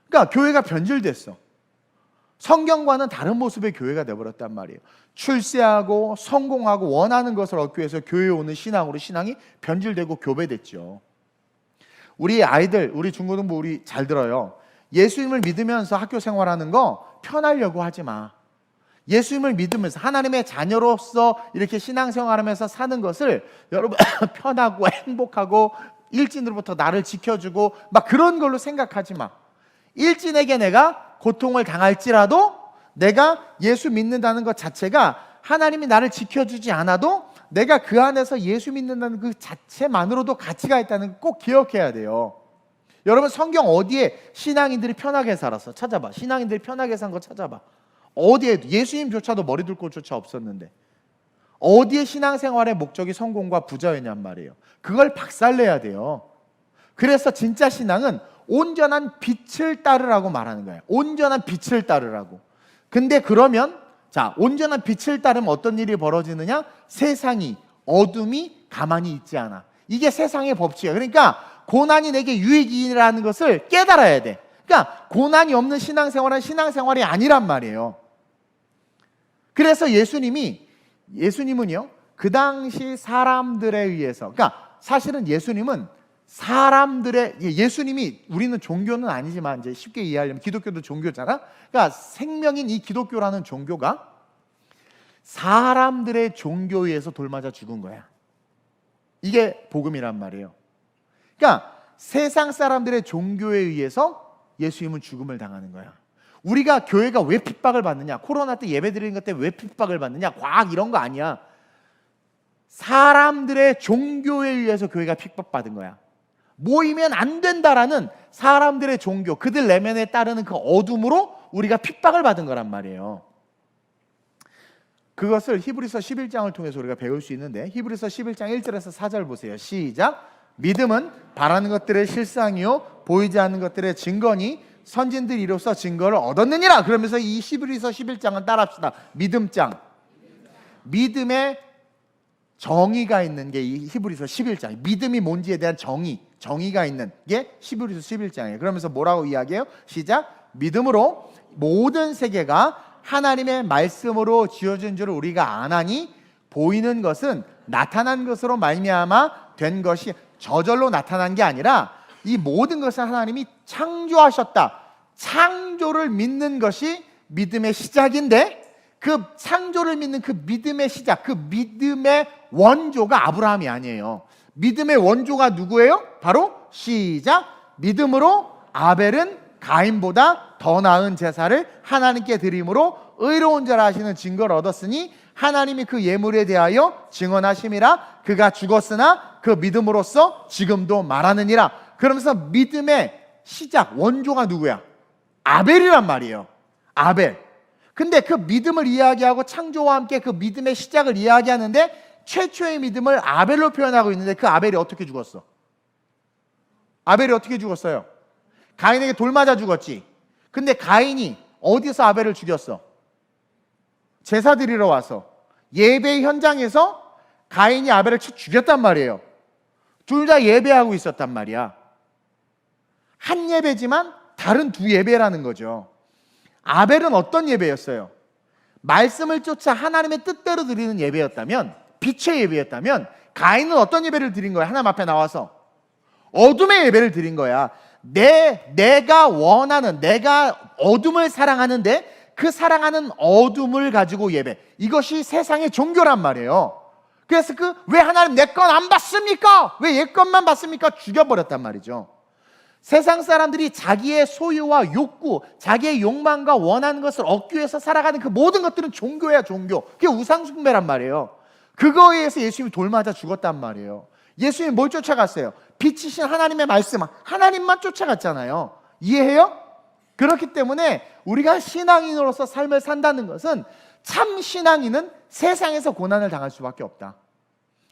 A: 그러니까 교회가 변질됐어. 성경과는 다른 모습의 교회가 되어버렸단 말이에요. 출세하고 성공하고 원하는 것을 얻기 위해서 교회에 오는 신앙으로 신앙이 변질되고 교배됐죠. 우리 아이들, 우리 중고등부 우리 잘 들어요. 예수님을 믿으면서 학교 생활하는 거 편하려고 하지 마. 예수님을 믿으면서 하나님의 자녀로서 이렇게 신앙생활하면서 사는 것을 여러분 편하고 행복하고 일진으로부터 나를 지켜주고 막 그런 걸로 생각하지 마. 일진에게 내가 고통을 당할지라도 내가 예수 믿는다는 것 자체가 하나님이 나를 지켜주지 않아도 내가 그 안에서 예수 믿는다는 그 자체만으로도 가치가 있다는 걸 꼭 기억해야 돼요. 여러분 성경 어디에 신앙인들이 편하게 살았어? 찾아봐. 신앙인들이 편하게 산 거 찾아봐. 어디에? 예수님조차도 머리 둘 곳조차 없었는데 어디에 신앙생활의 목적이 성공과 부자였냔 말이에요. 그걸 박살내야 돼요. 그래서 진짜 신앙은 온전한 빛을 따르라고 말하는 거예요. 온전한 빛을 따르라고. 근데 그러면 자, 온전한 빛을 따르면 어떤 일이 벌어지느냐? 세상이, 어둠이 가만히 있지 않아. 이게 세상의 법칙이야. 그러니까 고난이 내게 유익이라는 것을 깨달아야 돼. 그러니까 고난이 없는 신앙생활은 신앙생활이 아니란 말이에요. 그래서 예수님은요, 그 당시 사람들에 의해서, 그러니까 사실은 예수님이 우리는 종교는 아니지만 이제 쉽게 이해하려면 기독교도 종교잖아. 그러니까 생명인 이 기독교라는 종교가 사람들의 종교에 의해서 돌맞아 죽은 거야. 이게 복음이란 말이에요. 그러니까 세상 사람들의 종교에 의해서 예수님은 죽음을 당하는 거야. 우리가 교회가 왜 핍박을 받느냐? 코로나 때 예배 드리는 것 때문에 왜 핍박을 받느냐? 과학 이런 거 아니야. 사람들의 종교에 의해서 교회가 핍박받은 거야. 모이면 안 된다라는 사람들의 종교, 그들 내면에 따르는 그 어둠으로 우리가 핍박을 받은 거란 말이에요. 그것을 히브리서 11장을 통해서 우리가 배울 수 있는데 히브리서 11장 1절에서 4절 보세요. 시작. 믿음은 바라는 것들의 실상이요 보이지 않는 것들의 증거니 선진들이 이로써 증거를 얻었느니라. 그러면서 이 히브리서 11장은 따라합시다. 믿음장. 믿음의 정의가 있는 게 이 히브리서 11장. 믿음이 뭔지에 대한 정의가 있는 게 히브리서 11장이에요. 그러면서 뭐라고 이야기해요? 시작. 믿음으로 모든 세계가 하나님의 말씀으로 지어진 줄을 우리가 아나니 보이는 것은 나타난 것으로 말미암아 된 것이 저절로 나타난 게 아니라 이 모든 것을 하나님이 창조하셨다. 창조를 믿는 것이 믿음의 시작인데 그 창조를 믿는 그 믿음의 시작, 그 믿음의 원조가 아브라함이 아니에요. 믿음의 원조가 누구예요? 바로 시작. 믿음으로 아벨은 가인보다 더 나은 제사를 하나님께 드림으로 의로운 자라 하시는 증거를 얻었으니 하나님이 그 예물에 대하여 증언하심이라. 그가 죽었으나 그 믿음으로써 지금도 말하느니라. 그러면서 믿음의 시작, 원조가 누구야? 아벨이란 말이에요. 아벨. 근데 그 믿음을 이야기하고 창조와 함께 그 믿음의 시작을 이야기하는데 최초의 믿음을 아벨로 표현하고 있는데 그 아벨이 어떻게 죽었어? 아벨이 어떻게 죽었어요? 가인에게 돌 맞아 죽었지. 근데 가인이 어디서 아벨을 죽였어? 제사 드리러 와서 예배 현장에서 가인이 아벨을 죽였단 말이에요. 둘 다 예배하고 있었단 말이야. 한 예배지만 다른 두 예배라는 거죠. 아벨은 어떤 예배였어요? 말씀을 쫓아 하나님의 뜻대로 드리는 예배였다면, 빛의 예배였다면, 가인은 어떤 예배를 드린 거야? 하나님 앞에 나와서 어둠의 예배를 드린 거야. 내가 원하는, 내가 어둠을 사랑하는데 그 사랑하는 어둠을 가지고 예배. 이것이 세상의 종교란 말이에요. 그래서 왜 하나님 내 건 안 받습니까? 왜 얘 것만 받습니까? 죽여버렸단 말이죠. 세상 사람들이 자기의 소유와 욕구, 자기의 욕망과 원하는 것을 얻기 위해서 살아가는 그 모든 것들은 종교야, 종교. 그게 우상숭배란 말이에요. 그거에 의해서 예수님이 돌 맞아 죽었단 말이에요. 예수님이 뭘 쫓아갔어요? 빛이신 하나님의 말씀, 하나님만 쫓아갔잖아요. 이해해요? 그렇기 때문에 우리가 신앙인으로서 삶을 산다는 것은, 참 신앙인은 세상에서 고난을 당할 수밖에 없다.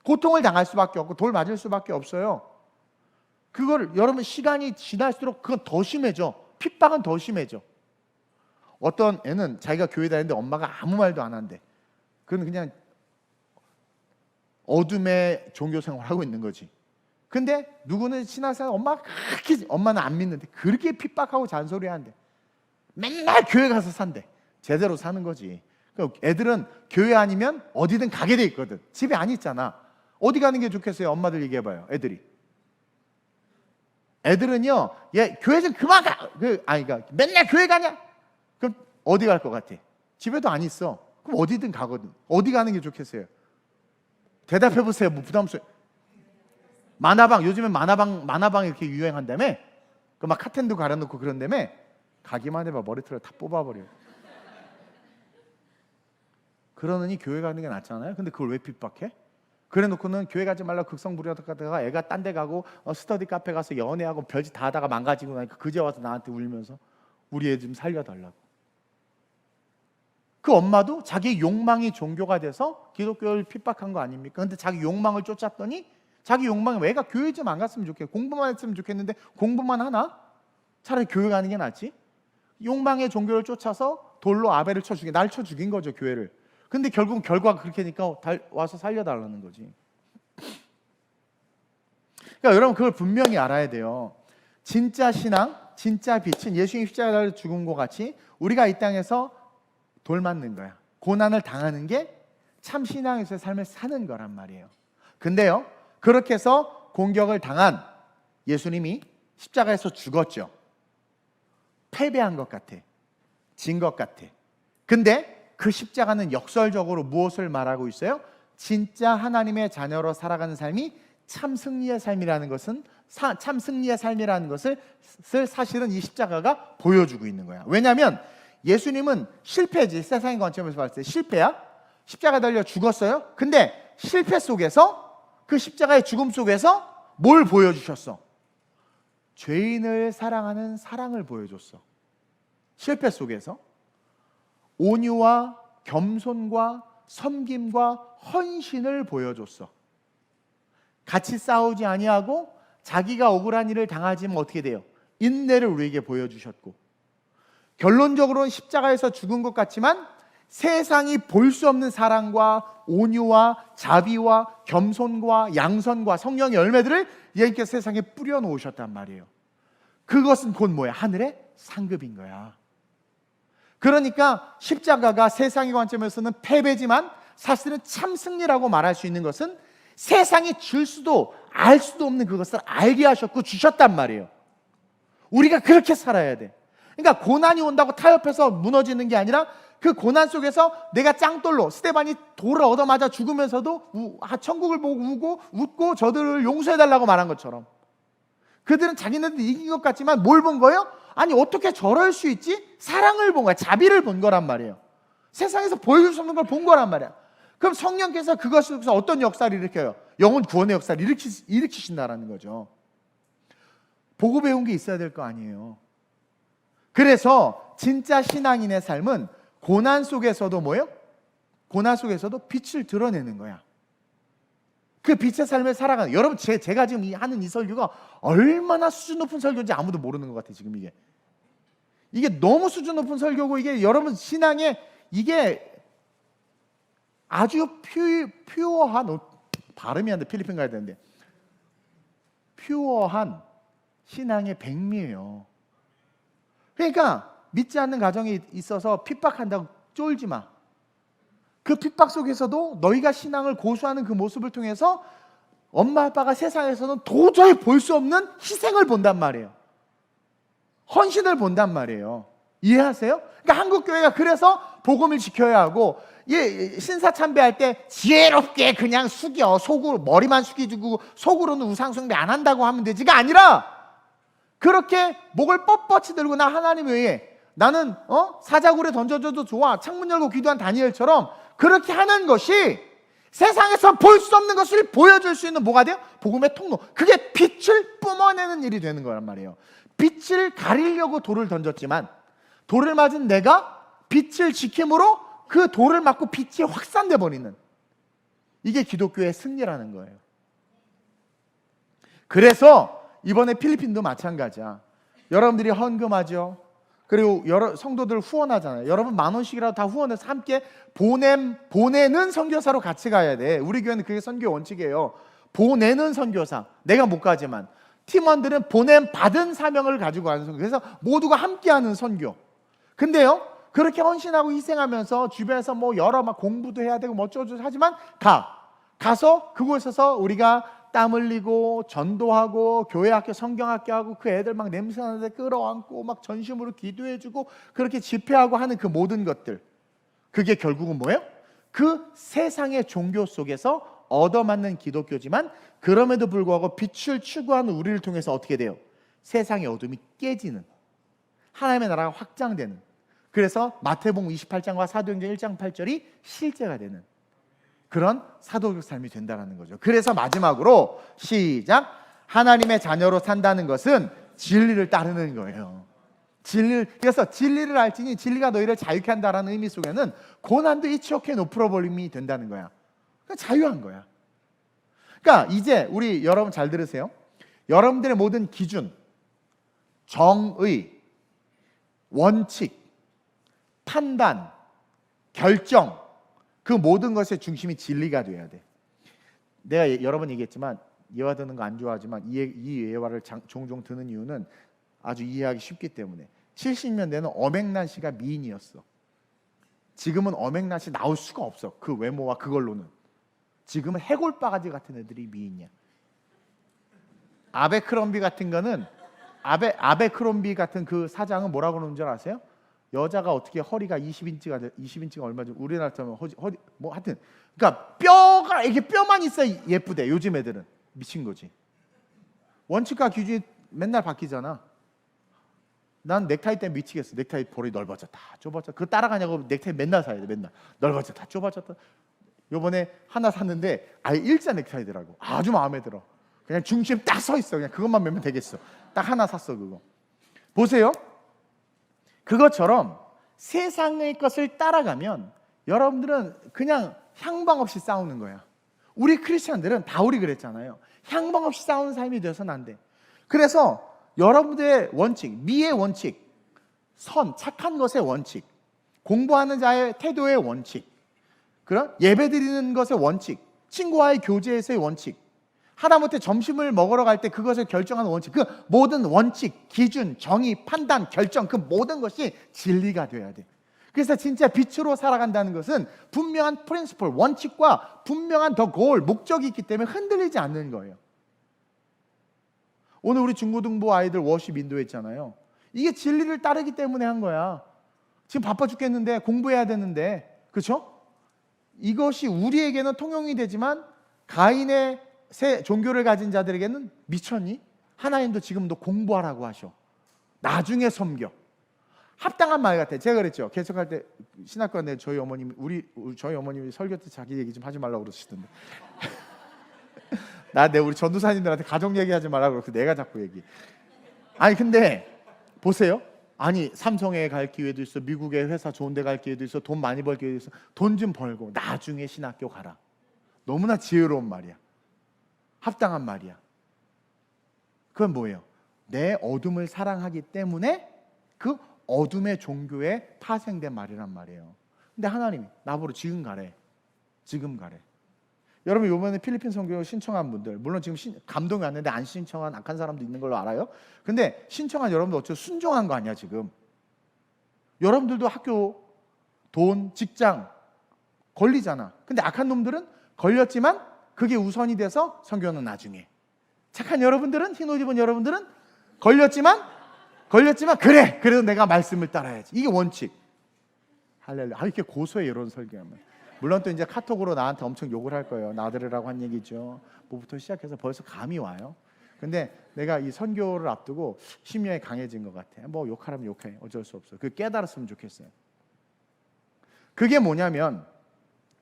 A: 고통을 당할 수밖에 없고 돌 맞을 수밖에 없어요. 그걸 여러분 시간이 지날수록 그건 더 심해져. 핍박은 더 심해져. 어떤 애는 자기가 교회 다니는데 엄마가 아무 말도 안 한대. 그건 그냥 어둠의 종교 생활을 하고 있는 거지. 근데 누구는 신앙생활 엄마가 그렇게, 엄마는 안 믿는데 그렇게 핍박하고 잔소리하는데 맨날 교회 가서 산대. 제대로 사는 거지. 그러니까 애들은 교회 아니면 어디든 가게 돼 있거든. 집에 안 있잖아. 어디 가는 게 좋겠어요? 엄마들 얘기해봐요. 애들은요, 얘 교회 좀 그만 가. 그러니까 맨날 교회 가냐? 그럼 어디 갈 것 같아? 집에도 안 있어. 그럼 어디든 가거든. 어디 가는 게 좋겠어요? 대답해 보세요. 뭐 부담스러워. 만화방, 요즘엔 만화방 이렇게 유행한다며? 그 막 카텐도 갈아놓고 그런다며? 가기만 해봐. 머리털을 다 뽑아버려. 그러느니 교회 가는 게 낫잖아요. 근데 그걸 왜 핍박해? 그래 놓고는 교회 가지 말라고 극성 부려다가 애가 딴 데 가고 스터디 카페 가서 연애하고 별짓 다 하다가 망가지고 나니까 그제 와서 나한테 울면서 우리 애 좀 살려달라고. 그 엄마도 자기 욕망이 종교가 돼서 기독교를 핍박한 거 아닙니까? 근데 자기 욕망을 쫓았더니 자기 욕망이 애가 교회 좀 안 갔으면 좋겠고 공부만 했으면 좋겠는데 공부만 하나? 차라리 교회 가는 게 낫지. 욕망의 종교를 쫓아서 돌로 아벨을 쳐 죽인, 날 쳐 죽인 거죠, 교회를. 근데 결국 결과가 그렇게 하니까 와서 살려달라는 거지. 그러니까 여러분 그걸 분명히 알아야 돼요. 진짜 신앙, 진짜 빛은 예수님 십자가를 죽은 것 같이 우리가 이 땅에서 돌 맞는 거야. 고난을 당하는 게 참 신앙에서의 삶을 사는 거란 말이에요. 근데요, 그렇게 해서 공격을 당한 예수님이 십자가에서 죽었죠. 패배한 것 같아. 진 것 같아. 근데 그 십자가는 역설적으로 무엇을 말하고 있어요? 진짜 하나님의 자녀로 살아가는 삶이 참 승리의 삶이라는 것은, 참 승리의 삶이라는 것을 사실은 이 십자가가 보여주고 있는 거야. 왜냐하면 예수님은 실패지. 세상의 관점에서 봤을 때 실패야. 십자가 달려 죽었어요. 근데 실패 속에서, 그 십자가의 죽음 속에서 뭘 보여주셨어? 죄인을 사랑하는 사랑을 보여줬어. 실패 속에서 온유와 겸손과 섬김과 헌신을 보여줬어. 같이 싸우지 아니하고 자기가 억울한 일을 당하지만 어떻게 돼요? 인내를 우리에게 보여주셨고, 결론적으로는 십자가에서 죽은 것 같지만 세상이 볼 수 없는 사랑과 온유와 자비와 겸손과 양선과 성령의 열매들을 예수님께서 세상에 뿌려놓으셨단 말이에요. 그것은 곧 뭐야? 하늘의 상급인 거야. 그러니까 십자가가 세상의 관점에서는 패배지만 사실은 참 승리라고 말할 수 있는 것은 세상이 줄 수도 알 수도 없는 그것을 알게 하셨고 주셨단 말이에요. 우리가 그렇게 살아야 돼. 그러니까 고난이 온다고 타협해서 무너지는 게 아니라 그 고난 속에서 내가 짱돌로, 스데반이 돌을 얻어맞아 죽으면서도 천국을 보고 웃고 저들을 용서해달라고 말한 것처럼, 그들은 자기네들 이긴 것 같지만 뭘 본 거예요? 아니 어떻게 저럴 수 있지? 사랑을 본 거야. 자비를 본 거란 말이에요. 세상에서 보여줄 수 없는 걸 본 거란 말이야. 그럼 성령께서 그것에서 어떤 역사를 일으켜요? 영혼 구원의 역사를 일으키신다라는 거죠. 보고 배운 게 있어야 될 거 아니에요. 그래서 진짜 신앙인의 삶은 고난 속에서도 뭐예요? 고난 속에서도 빛을 드러내는 거야. 그 빛의 삶을 살아가는. 여러분, 제가 지금 하는 이 설교가 얼마나 수준 높은 설교인지 아무도 모르는 것 같아요. 지금 이게 너무 수준 높은 설교고, 이게 여러분 신앙에 이게 아주 퓨어한, 발음이 안 돼. 필리핀 가야 되는데, 퓨어한 신앙의 백미예요. 그러니까 믿지 않는 가정이 있어서 핍박한다고 쫄지 마. 그 핍박 속에서도 너희가 신앙을 고수하는 그 모습을 통해서 엄마 아빠가 세상에서는 도저히 볼 수 없는 희생을 본단 말이에요. 헌신을 본단 말이에요. 이해하세요? 그러니까 한국 교회가 그래서 복음을 지켜야 하고, 신사 참배할 때 지혜롭게 그냥 속으로 머리만 숙이고 속으로는 우상 숭배 안 한다고 하면 되지가 아니라, 그렇게 목을 뻣뻣이 들고 나 하나님 외에 나는 사자굴에 던져줘도 좋아, 창문 열고 기도한 다니엘처럼 그렇게 하는 것이 세상에서 볼 수 없는 것을 보여줄 수 있는 뭐가 돼요? 복음의 통로. 그게 빛을 뿜어내는 일이 되는 거란 말이에요. 빛을 가리려고 돌을 던졌지만 돌을 맞은 내가 빛을 지킴으로 그 돌을 맞고 빛이 확산돼 버리는, 이게 기독교의 승리라는 거예요. 그래서 이번에 필리핀도 마찬가지야. 여러분들이 헌금하죠. 그리고 여러 성도들 후원하잖아요. 여러분 10,000원씩이라도 다 후원해서 함께 보내는 선교사로 같이 가야 돼. 우리 교회는 그게 선교 원칙이에요. 보내는 선교사. 내가 못 가지만 팀원들은 받은 사명을 가지고 가는 선교. 그래서 모두가 함께하는 선교. 근데요, 그렇게 헌신하고 희생하면서 주변에서 여러 공부도 해야 되고 어쩌고저쩌고 하지만 가서 그곳에서 우리가 땀 흘리고 전도하고 교회학교 성경학교 하고 그 애들 막 냄새 나는데 끌어안고 막 전심으로 기도해주고 그렇게 집회하고 하는 그 모든 것들, 그게 결국은 뭐예요? 그 세상의 종교 속에서 얻어맞는 기독교지만 그럼에도 불구하고 빛을 추구하는 우리를 통해서 어떻게 돼요? 세상의 어둠이 깨지는, 하나님의 나라가 확장되는, 그래서 마태복음 28장과 사도행전 1장 8절이 실제가 되는 그런 사도적 삶이 된다는 거죠. 그래서 마지막으로 시작. 하나님의 자녀로 산다는 것은 진리를 따르는 거예요. 그래서 진리를 알지니 진리가 너희를 자유케 한다라는 의미 속에는 고난도 이치오케 노프로블렘이 된다는 거야. 그러니까 자유한 거야. 그러니까 이제 우리 여러분 잘 들으세요. 여러분들의 모든 기준, 정의, 원칙, 판단, 결정, 그 모든 것의 중심이 진리가 돼야 돼. 내가 여러 번 얘기했지만 예화 듣는 거 안 좋아하지만 이 예화를 종종 듣는 이유는 아주 이해하기 쉽기 때문에. 70년대는 엄앵란 씨가 미인이었어. 지금은 엄앵란 씨 나올 수가 없어. 그 외모와 그걸로는. 지금은 해골바가지 같은 애들이 미인이야. 아베크롬비 같은 거는 아베크롬비 같은 그 사장은 뭐라고 그러는 줄 아세요? 여자가 어떻게 허리가 20인치가 얼마죠? 우리나라 처럼 허리 하여튼, 그러니까 뼈가 이게 뼈만 있어 예쁘대. 요즘 애들은 미친 거지. 원칙과 기준이 맨날 바뀌잖아. 난 넥타이 때문에 미치겠어. 넥타이 볼이 넓어졌다, 좁아졌다. 그거 따라가냐고. 넥타이 맨날 사야 돼. 맨날 넓어졌다, 좁아졌다. 요번에 하나 샀는데 아예 일자 넥타이더라고. 아주 마음에 들어. 그냥 중심 딱 서 있어. 그냥 그것만 매면 되겠어. 딱 하나 샀어. 그거 보세요. 그것처럼 세상의 것을 따라가면 여러분들은 그냥 향방 없이 싸우는 거야. 우리 크리스찬들은 바울이 그랬잖아요. 향방 없이 싸우는 삶이 되어서는 안 돼. 그래서 여러분들의 원칙, 미의 원칙, 착한 것의 원칙, 공부하는 자의 태도의 원칙, 그런 예배드리는 것의 원칙, 친구와의 교제에서의 원칙, 하다못해 점심을 먹으러 갈 때 그것을 결정하는 원칙, 그 모든 원칙, 기준, 정의, 판단, 결정, 그 모든 것이 진리가 되어야 돼. 그래서 진짜 빛으로 살아간다는 것은 분명한 프린시플, 원칙과 분명한 더 골, 목적이 있기 때문에 흔들리지 않는 거예요. 오늘 우리 중고등부 아이들 워십 인도했잖아요. 이게 진리를 따르기 때문에 한 거야. 지금 바빠 죽겠는데 공부해야 되는데, 그렇죠? 이것이 우리에게는 통용이 되지만 가인의 새 종교를 가진 자들에게는 미쳤니? 하나님도 지금 너 공부하라고 하셔. 나중에 섬겨. 합당한 말 같아. 제가 그랬죠. 개척할 때 신학과 내 저희 어머님이 설교 때 자기 얘기 좀 하지 말라고 그러시던데. 우리 전도사님들한테 가족 얘기하지 말라고 그러고 내가 자꾸 얘기. 아니 근데 보세요. 아니 삼성에 갈 기회도 있어, 미국에 회사 좋은 데 갈 기회도 있어, 돈 많이 벌 기회도 있어. 돈 좀 벌고 나중에 신학교 가라. 너무나 지혜로운 말이야. 합당한 말이야. 그건 뭐예요? 내 어둠을 사랑하기 때문에 그 어둠의 종교에 파생된 말이란 말이에요. 근데 하나님이 나보고 지금 가래. 지금 가래. 여러분 이번에 필리핀 선교 신청한 분들, 물론 지금 감동이 왔는데 안 신청한 악한 사람도 있는 걸로 알아요. 근데 신청한 여러분들 어쩌 순종한 거 아니야 지금. 여러분들도 학교, 돈, 직장 걸리잖아. 근데 악한 놈들은 걸렸지만 그게 우선이 돼서 선교는 나중에. 착한 여러분들은, 흰 옷 입은 여러분들은 걸렸지만 그래, 그래도 내가 말씀을 따라야지. 이게 원칙. 할렐루야. 이렇게 고소해 이런 설교하면. 물론 또 이제 카톡으로 나한테 엄청 욕을 할 거예요. 나들으라고 한 얘기죠. 뭐부터 시작해서 벌써 감이 와요. 근데 내가 이 선교를 앞두고 심령이 강해진 것 같아. 뭐 욕하라면 욕해. 어쩔 수 없어. 그 깨달았으면 좋겠어요. 그게 뭐냐면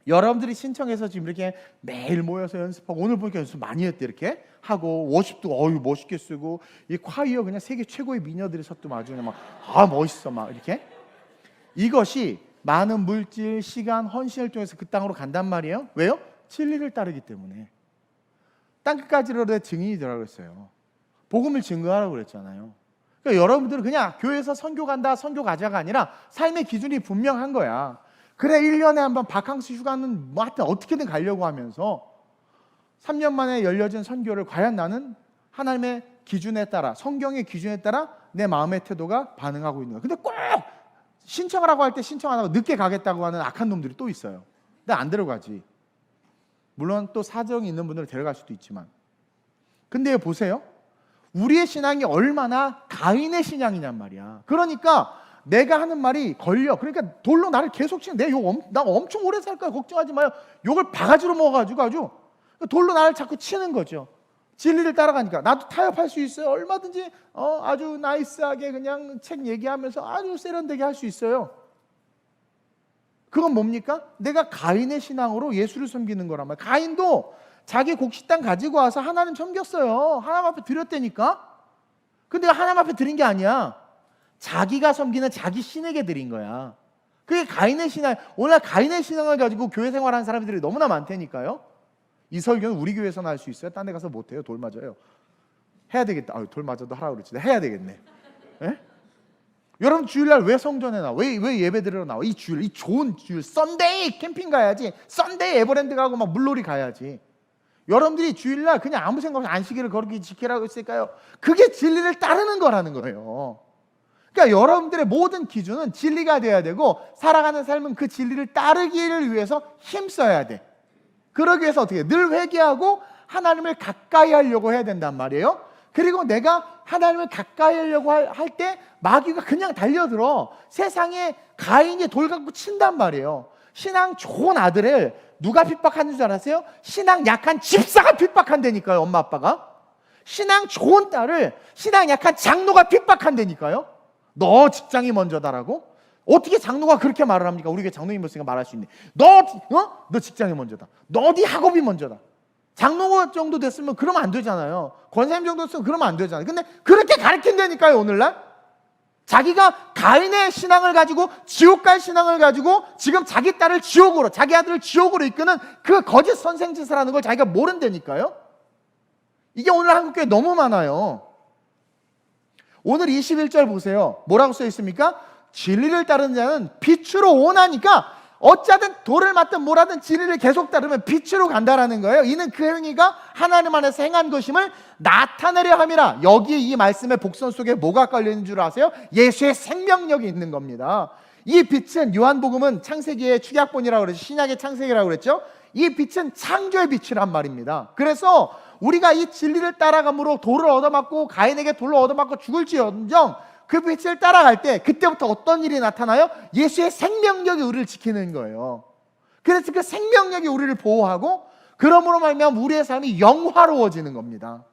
A: 여러분들이 신청해서 지금 이렇게 매일 모여서 연습하고, 오늘 보니까 연습 많이 했대. 이렇게 하고 워십도 멋있게 쓰고, 이 콰이어 그냥 세계 최고의 미녀들이 섰더만 아주 그냥 막 멋있어 막 이렇게. 이것이 많은 물질, 시간, 헌신을 통해서 그 땅으로 간단 말이에요. 왜요? 진리를 따르기 때문에. 땅끝까지 이르러 증인이 되라고 했어요. 복음을 증거하라고 그랬잖아요. 그러니까 여러분들은 그냥 교회에서 선교 간다, 선교 가자가 아니라 삶의 기준이 분명한 거야. 그래 1년에 한 번 바캉스 휴가는 뭐 하여튼 어떻게든 가려고 하면서 3년 만에 열려진 선교를 과연 나는 하나님의 기준에 따라, 성경의 기준에 따라 내 마음의 태도가 반응하고 있는 거야. 근데 꼭 신청을 하고 할 때 신청 안 하고 늦게 가겠다고 하는 악한 놈들이 또 있어요. 근데 안 데려가지. 물론 또 사정이 있는 분들은 데려갈 수도 있지만. 근데 보세요. 우리의 신앙이 얼마나 가인의 신앙이냔 말이야. 그러니까 내가 하는 말이 걸려. 그러니까 돌로 나를 계속 치는. 나 엄청 오래 살 거야. 걱정하지 마요. 욕을 바가지로 먹어가지고 아주 돌로 나를 자꾸 치는 거죠. 진리를 따라가니까 나도 타협할 수 있어요. 얼마든지 아주 나이스하게 그냥 책 얘기하면서 아주 세련되게 할 수 있어요. 그건 뭡니까? 내가 가인의 신앙으로 예수를 섬기는 거란 말이에요. 가인도 자기 곡식당 가지고 와서 하나님 섬겼어요. 하나님 앞에 드렸다니까. 근데 하나님 앞에 드린 게 아니야. 자기가 섬기는 자기 신에게 드린 거야. 그게 가인의 신앙. 오늘 가인의 신앙을 가지고 교회 생활하는 사람들이 너무나 많다니까요. 이 설교는 우리 교회에서는 할 수 있어요. 딴 데 가서 못해요. 돌 맞아요. 해야 되겠다. 돌 맞아도 하라고 그랬지. 해야 되겠네. 에? 여러분 주일날 왜 성전에 나와? 왜 예배 드리러 나와? 이 주일, 이 좋은 주일, 썬데이 캠핑 가야지. 썬데이 에버랜드 가고 막 물놀이 가야지. 여러분들이 주일날 그냥 아무 생각 없이 안식일을 거룩히 지키라고 했을까요? 그게 진리를 따르는 거라는 거예요. 그러니까 여러분들의 모든 기준은 진리가 돼야 되고, 살아가는 삶은 그 진리를 따르기를 위해서 힘써야 돼. 그러기 위해서 어떻게 해? 늘 회개하고 하나님을 가까이 하려고 해야 된단 말이에요. 그리고 내가 하나님을 가까이 하려고 할 때 마귀가 그냥 달려들어. 세상에 가인이 돌 갖고 친단 말이에요. 신앙 좋은 아들을 누가 핍박하는 줄 알았어요? 신앙 약한 집사가 핍박한다니까요. 엄마 아빠가. 신앙 좋은 딸을 신앙 약한 장로가 핍박한다니까요. 너 직장이 먼저다라고? 어떻게 장로가 그렇게 말을 합니까? 우리 교회 장로님 있으니까 말할 수 있네. 너 직장이 먼저다. 너 네 학업이 먼저다. 장로 정도 됐으면 그러면 안 되잖아요. 권사님 정도 됐으면 그러면 안 되잖아요. 근데 그렇게 가르친다니까요, 오늘날. 자기가 가인의 신앙을 가지고 지옥 갈 신앙을 가지고 지금 자기 딸을 지옥으로, 자기 아들을 지옥으로 이끄는 그 거짓 선생짓을 하는 걸 자기가 모른다니까요. 이게 오늘 한국교회 너무 많아요. 오늘 21절 보세요. 뭐라고 써 있습니까? 진리를 따르는 자는 빛으로 오나니까 어찌하든 돌을 맞든 뭐라든 진리를 계속 따르면 빛으로 간다라는 거예요. 이는 그 행위가 하나님 안에서 행한 것임을 나타내려 함이라. 여기에 이 말씀의 복선 속에 뭐가 깔려있는 줄 아세요? 예수의 생명력이 있는 겁니다. 이 빛은, 요한복음은 창세기의 축약본이라고 그랬죠. 신약의 창세기라고 그랬죠. 이 빛은 창조의 빛이란 말입니다. 그래서 우리가 이 진리를 따라감으로 돌을 얻어맞고 가인에게 돌로 얻어맞고 죽을지언정 그 빛을 따라갈 때 그때부터 어떤 일이 나타나요? 예수의 생명력이 우리를 지키는 거예요. 그래서 그 생명력이 우리를 보호하고, 그러므로 말미암아 우리의 삶이 영화로워지는 겁니다.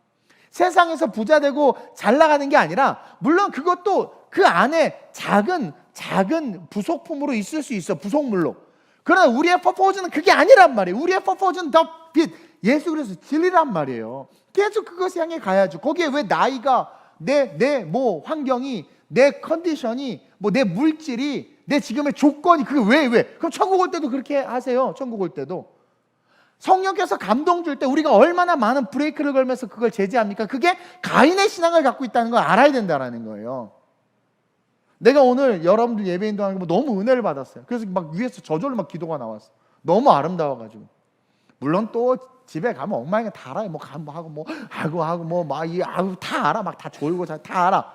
A: 세상에서 부자 되고 잘 나가는 게 아니라, 물론 그것도 그 안에 작은 부속품으로 있을 수 있어, 부속물로. 그러나 우리의 퍼포즈는 그게 아니란 말이에요. 우리의 퍼포즈는 더 빛, 예수 그리스도 진리란 말이에요. 계속 그것을 향해 가야죠. 거기에 왜 나이가, 내 환경이, 내 컨디션이, 내 물질이, 내 지금의 조건이, 그게 왜? 그럼 천국 올 때도 그렇게 하세요. 천국 올 때도. 성령께서 감동 줄 때 우리가 얼마나 많은 브레이크를 걸면서 그걸 제지합니까? 그게 가인의 신앙을 갖고 있다는 걸 알아야 된다는 거예요. 내가 오늘 여러분들 예배인도 하는 거 너무 은혜를 받았어요. 그래서 막 위에서 저절로 막 기도가 나왔어. 너무 아름다워가지고. 물론 또 집에 가면 엉망이가 다 알아요. 다 알아. 막 다 졸고 다 알아.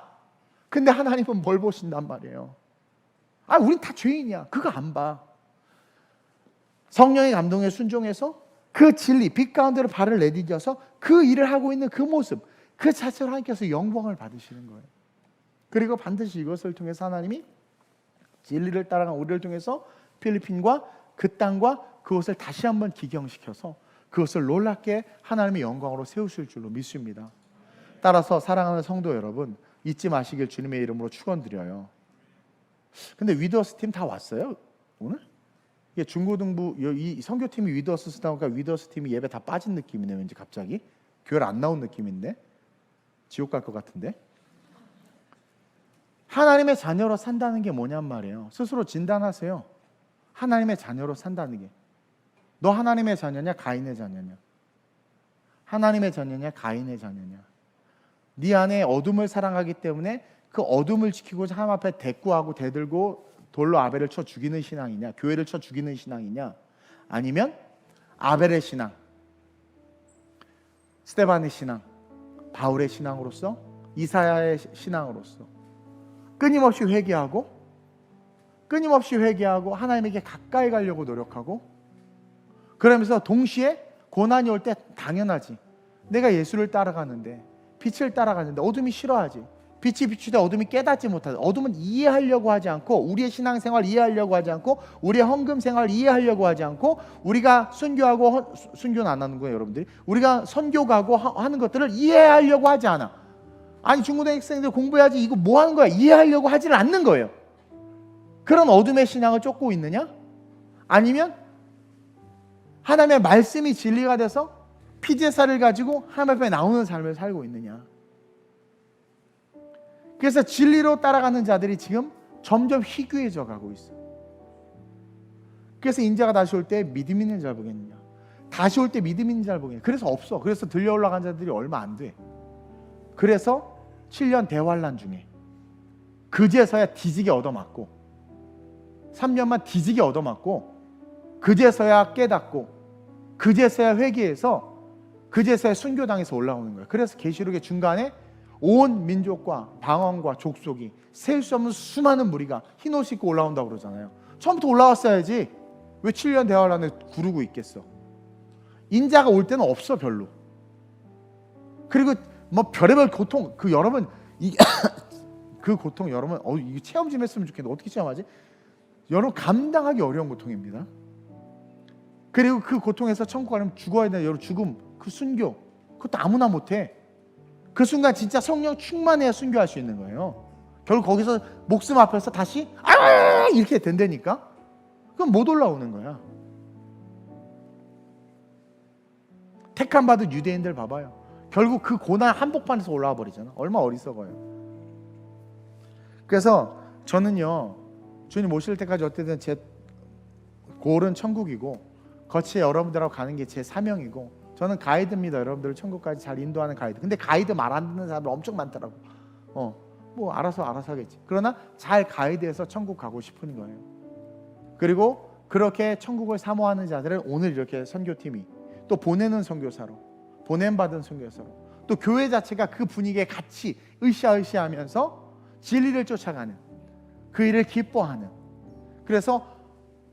A: 근데 하나님은 뭘 보신단 말이에요. 우린 다 죄인이야. 그거 안 봐. 성령의 감동에 순종해서 그 진리, 빛 가운데로 발을 내디뎌서 그 일을 하고 있는 그 모습, 그 자체로 하나님께서 영광을 받으시는 거예요. 그리고 반드시 이것을 통해서 하나님이 진리를 따라간 우리를 통해서 필리핀과 그 땅과 그것을 다시 한번 기경시켜서 그것을 놀랍게 하나님의 영광으로 세우실 줄로 믿습니다. 따라서 사랑하는 성도 여러분, 잊지 마시길 주님의 이름으로 축원드려요. 근데 위더스 팀 다 왔어요? 오늘? 이게 중고등부 이 선교팀이 위더스 쓰다가 위더스 팀이 예배 다 빠진 느낌이네. 왠지 갑자기 교회를 안 나온 느낌인데 지옥 갈 것 같은데. 하나님의 자녀로 산다는 게 뭐냔 말이에요. 스스로 진단하세요. 하나님의 자녀로 산다는 게, 너 하나님의 자녀냐 가인의 자녀냐? 하나님의 자녀냐 가인의 자녀냐? 네 안에 어둠을 사랑하기 때문에 그 어둠을 지키고자 하나님 앞에 대꾸하고 대들고 돌로 아벨을 쳐 죽이는 신앙이냐, 교회를 쳐 죽이는 신앙이냐, 아니면 아벨의 신앙, 스데반의 신앙, 바울의 신앙으로서, 이사야의 신앙으로서 끊임없이 회개하고 하나님에게 가까이 가려고 노력하고, 그러면서 동시에 고난이 올 때 당연하지, 내가 예수를 따라가는데, 빛을 따라가는데 어둠이 싫어하지. 빛이 비추되 어둠이 깨닫지 못하다. 어둠은 이해하려고 하지 않고, 우리의 신앙생활 이해하려고 하지 않고, 우리의 헌금 생활 이해하려고 하지 않고, 우리가 순교하고, 순교는 안 하는 거예요 여러분들이, 우리가 선교 가고 하는 것들을 이해하려고 하지 않아. 아니 중고등학생들 공부해야지, 이거 뭐 하는 거야, 이해하려고 하지를 않는 거예요. 그런 어둠의 신앙을 쫓고 있느냐, 아니면 하나님의 말씀이 진리가 돼서 피제사를 가지고 하나님 앞에 나오는 삶을 살고 있느냐. 그래서 진리로 따라가는 자들이 지금 점점 희귀해져 가고 있어. 그래서 인자가 다시 올 때 믿음 있는 자를 보겠느냐, 다시 올 때 믿음 있는 자를 보겠느냐. 그래서 없어. 그래서 들려 올라간 자들이 얼마 안 돼. 그래서 7년 대환란 중에 그제서야 뒤지게 얻어맞고, 3년만 뒤지게 얻어맞고, 그제서야 깨닫고, 그제서야 회개해서, 그제서야 순교당에서 올라오는 거예요. 그래서 계시록의 중간에 온 민족과 방언과 족속이 셀 수 없는 수많은 무리가 흰옷 입고 올라온다고 그러잖아요. 처음부터 올라왔어야지. 왜 7년 대환란에 구르고 있겠어. 인자가 올 때는 없어 별로. 그리고 별의별 고통, 그 여러분 그 고통 여러분 이거 체험 좀 했으면 좋겠는데 어떻게 체험하지? 여러분 감당하기 어려운 고통입니다. 그리고 그 고통에서 천국 가려면 죽어야 되는 여러분 죽음, 그 순교, 그것도 아무나 못해. 그 순간 진짜 성령 충만해야 순교할 수 있는 거예요. 결국 거기서 목숨 앞에서 다시 이렇게 된다니까. 그럼 못 올라오는 거야. 택함 받은 유대인들 봐봐요. 결국 그 고난 한복판에서 올라와 버리잖아. 얼마 어리석어요. 그래서 저는요, 주님 오실 때까지 어쨌든 제 골은 천국이고 거치에 여러분들하고 가는 게 제 사명이고, 저는 가이드입니다. 여러분들을 천국까지 잘 인도하는 가이드. 근데 가이드 말 안 듣는 사람들 엄청 많더라고. 뭐 알아서 하겠지. 그러나 잘 가이드해서 천국 가고 싶은 거예요. 그리고 그렇게 천국을 사모하는 자들은 오늘 이렇게 선교팀이 또 보내는 선교사로, 보냄받은 선교사로, 또 교회 자체가 그 분위기에 같이 으쌰으쌰하면서 진리를 쫓아가는, 그 일을 기뻐하는, 그래서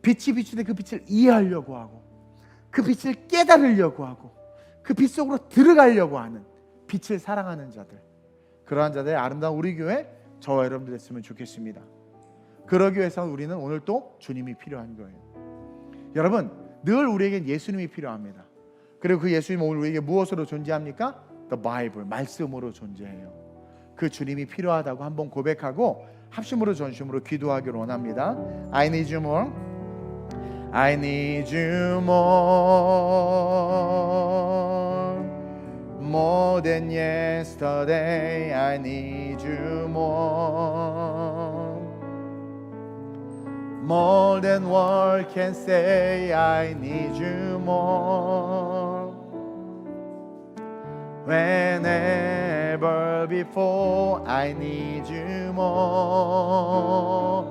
A: 빛이 비추되 그 빛을 이해하려고 하고, 그 빛을 깨달으려고 하고, 그 빛 속으로 들어가려고 하는, 빛을 사랑하는 자들, 그러한 자들의 아름다운 우리 교회, 저와 여러분들 됐으면 좋겠습니다. 그러기 위해서 우리는 오늘 또 주님이 필요한 거예요. 여러분, 늘 우리에겐 예수님이 필요합니다. 그리고 그 예수님은 오늘 우리에게 무엇으로 존재합니까? The Bible, 말씀으로 존재해요. 그 주님이 필요하다고 한번 고백하고 합심으로 전심으로 기도하기를 원합니다. I need you more. I need you more than yesterday. I need you more than words can say. I need you more. Whenever before, I need you more.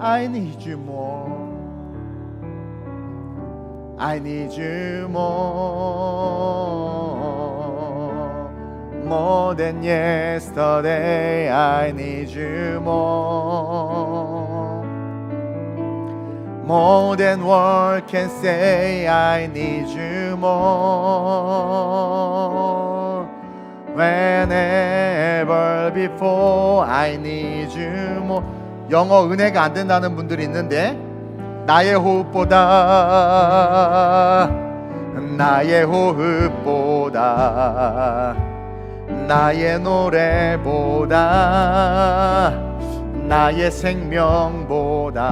A: I need you more. I need you more than yesterday. I need you more than words can say. I need you more. Whenever before, I need you more. 영어 은혜가 안 된다는 분들이 있는데, 나의 호흡보다, 나의 호흡보다, 나의 노래보다, 나의 생명보다.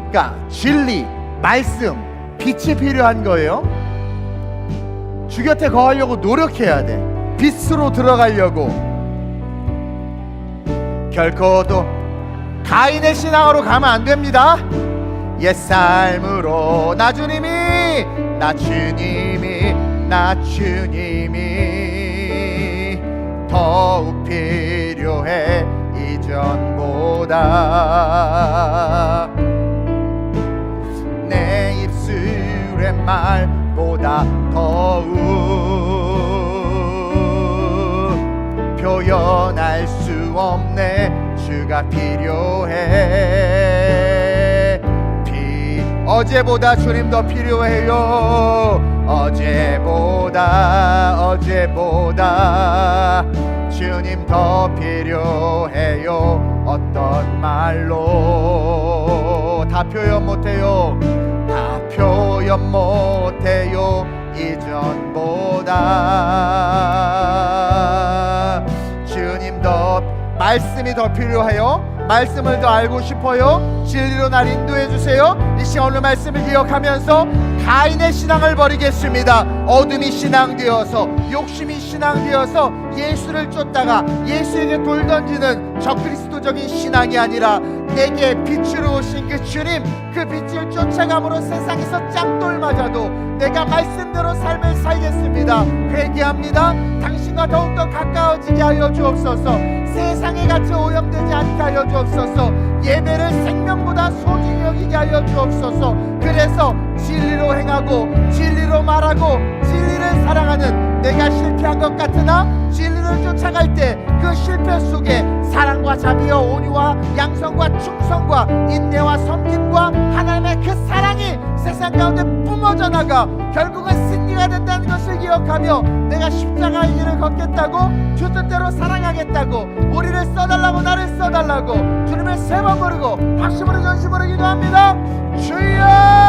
A: 그러니까 진리, 말씀, 빛이 필요한 거예요. 주 곁에 거하려고 노력해야 돼. 빛으로 들어가려고. 결코도 가인의 신앙으로 가면 안 됩니다. 옛 삶으로 나 주님이 더욱 필요해. 이전보다 내 입술의 말보다 더욱 표현할 수 없네. 주가 필요해. 어제보다 주님 더 필요해요. 어제보다 주님 더 필요해요. 어떤 말로 다 표현 못해요. 이전보다 주님 더, 말씀이 더 필요해요. 말씀을 더 알고 싶어요. 진리로 날 인도해 주세요. 이 시간 오늘 말씀을 기억하면서 가인의 신앙을 버리겠습니다. 어둠이 신앙 되어서, 욕심이 신앙 되어서 예수를 쫓다가 예수에게 돌 던지는 저 그리스도적인 신앙이 아니라 내게 빛으로 오신 그 주님, 그 빛을 쫓아감으로 세상에서 짱돌 맞아도 내가 말씀대로 삶을 살겠습니다. 회개합니다. 당신과 더욱더 가까워지게 하여 주옵소서. 세상에 같이 오염되지 않게 하여 주옵소서. 예배를 생명보다 소중히 여기게 하여 주옵소서. 그래서 진리로 행하고 진리로 말하고 진리를 사랑하는, 내가 실패한 것 같으나 진리를 쫓아갈 때 그 실패 속에 사랑과 자비와 온유와 양성과 충성과 인내와 섬김과 하나님의 그 사랑이 세상 가운데 뿜어져 나가 결국은 승리가 된다는 것을 기억하며 내가 십자가의 길을 걷겠다고, 주 뜻대로 사랑하겠다고, 우리를 써달라고, 나를 써달라고 주님을 세 번 부르고 합심으로 전심으로 기도합니다. 주여!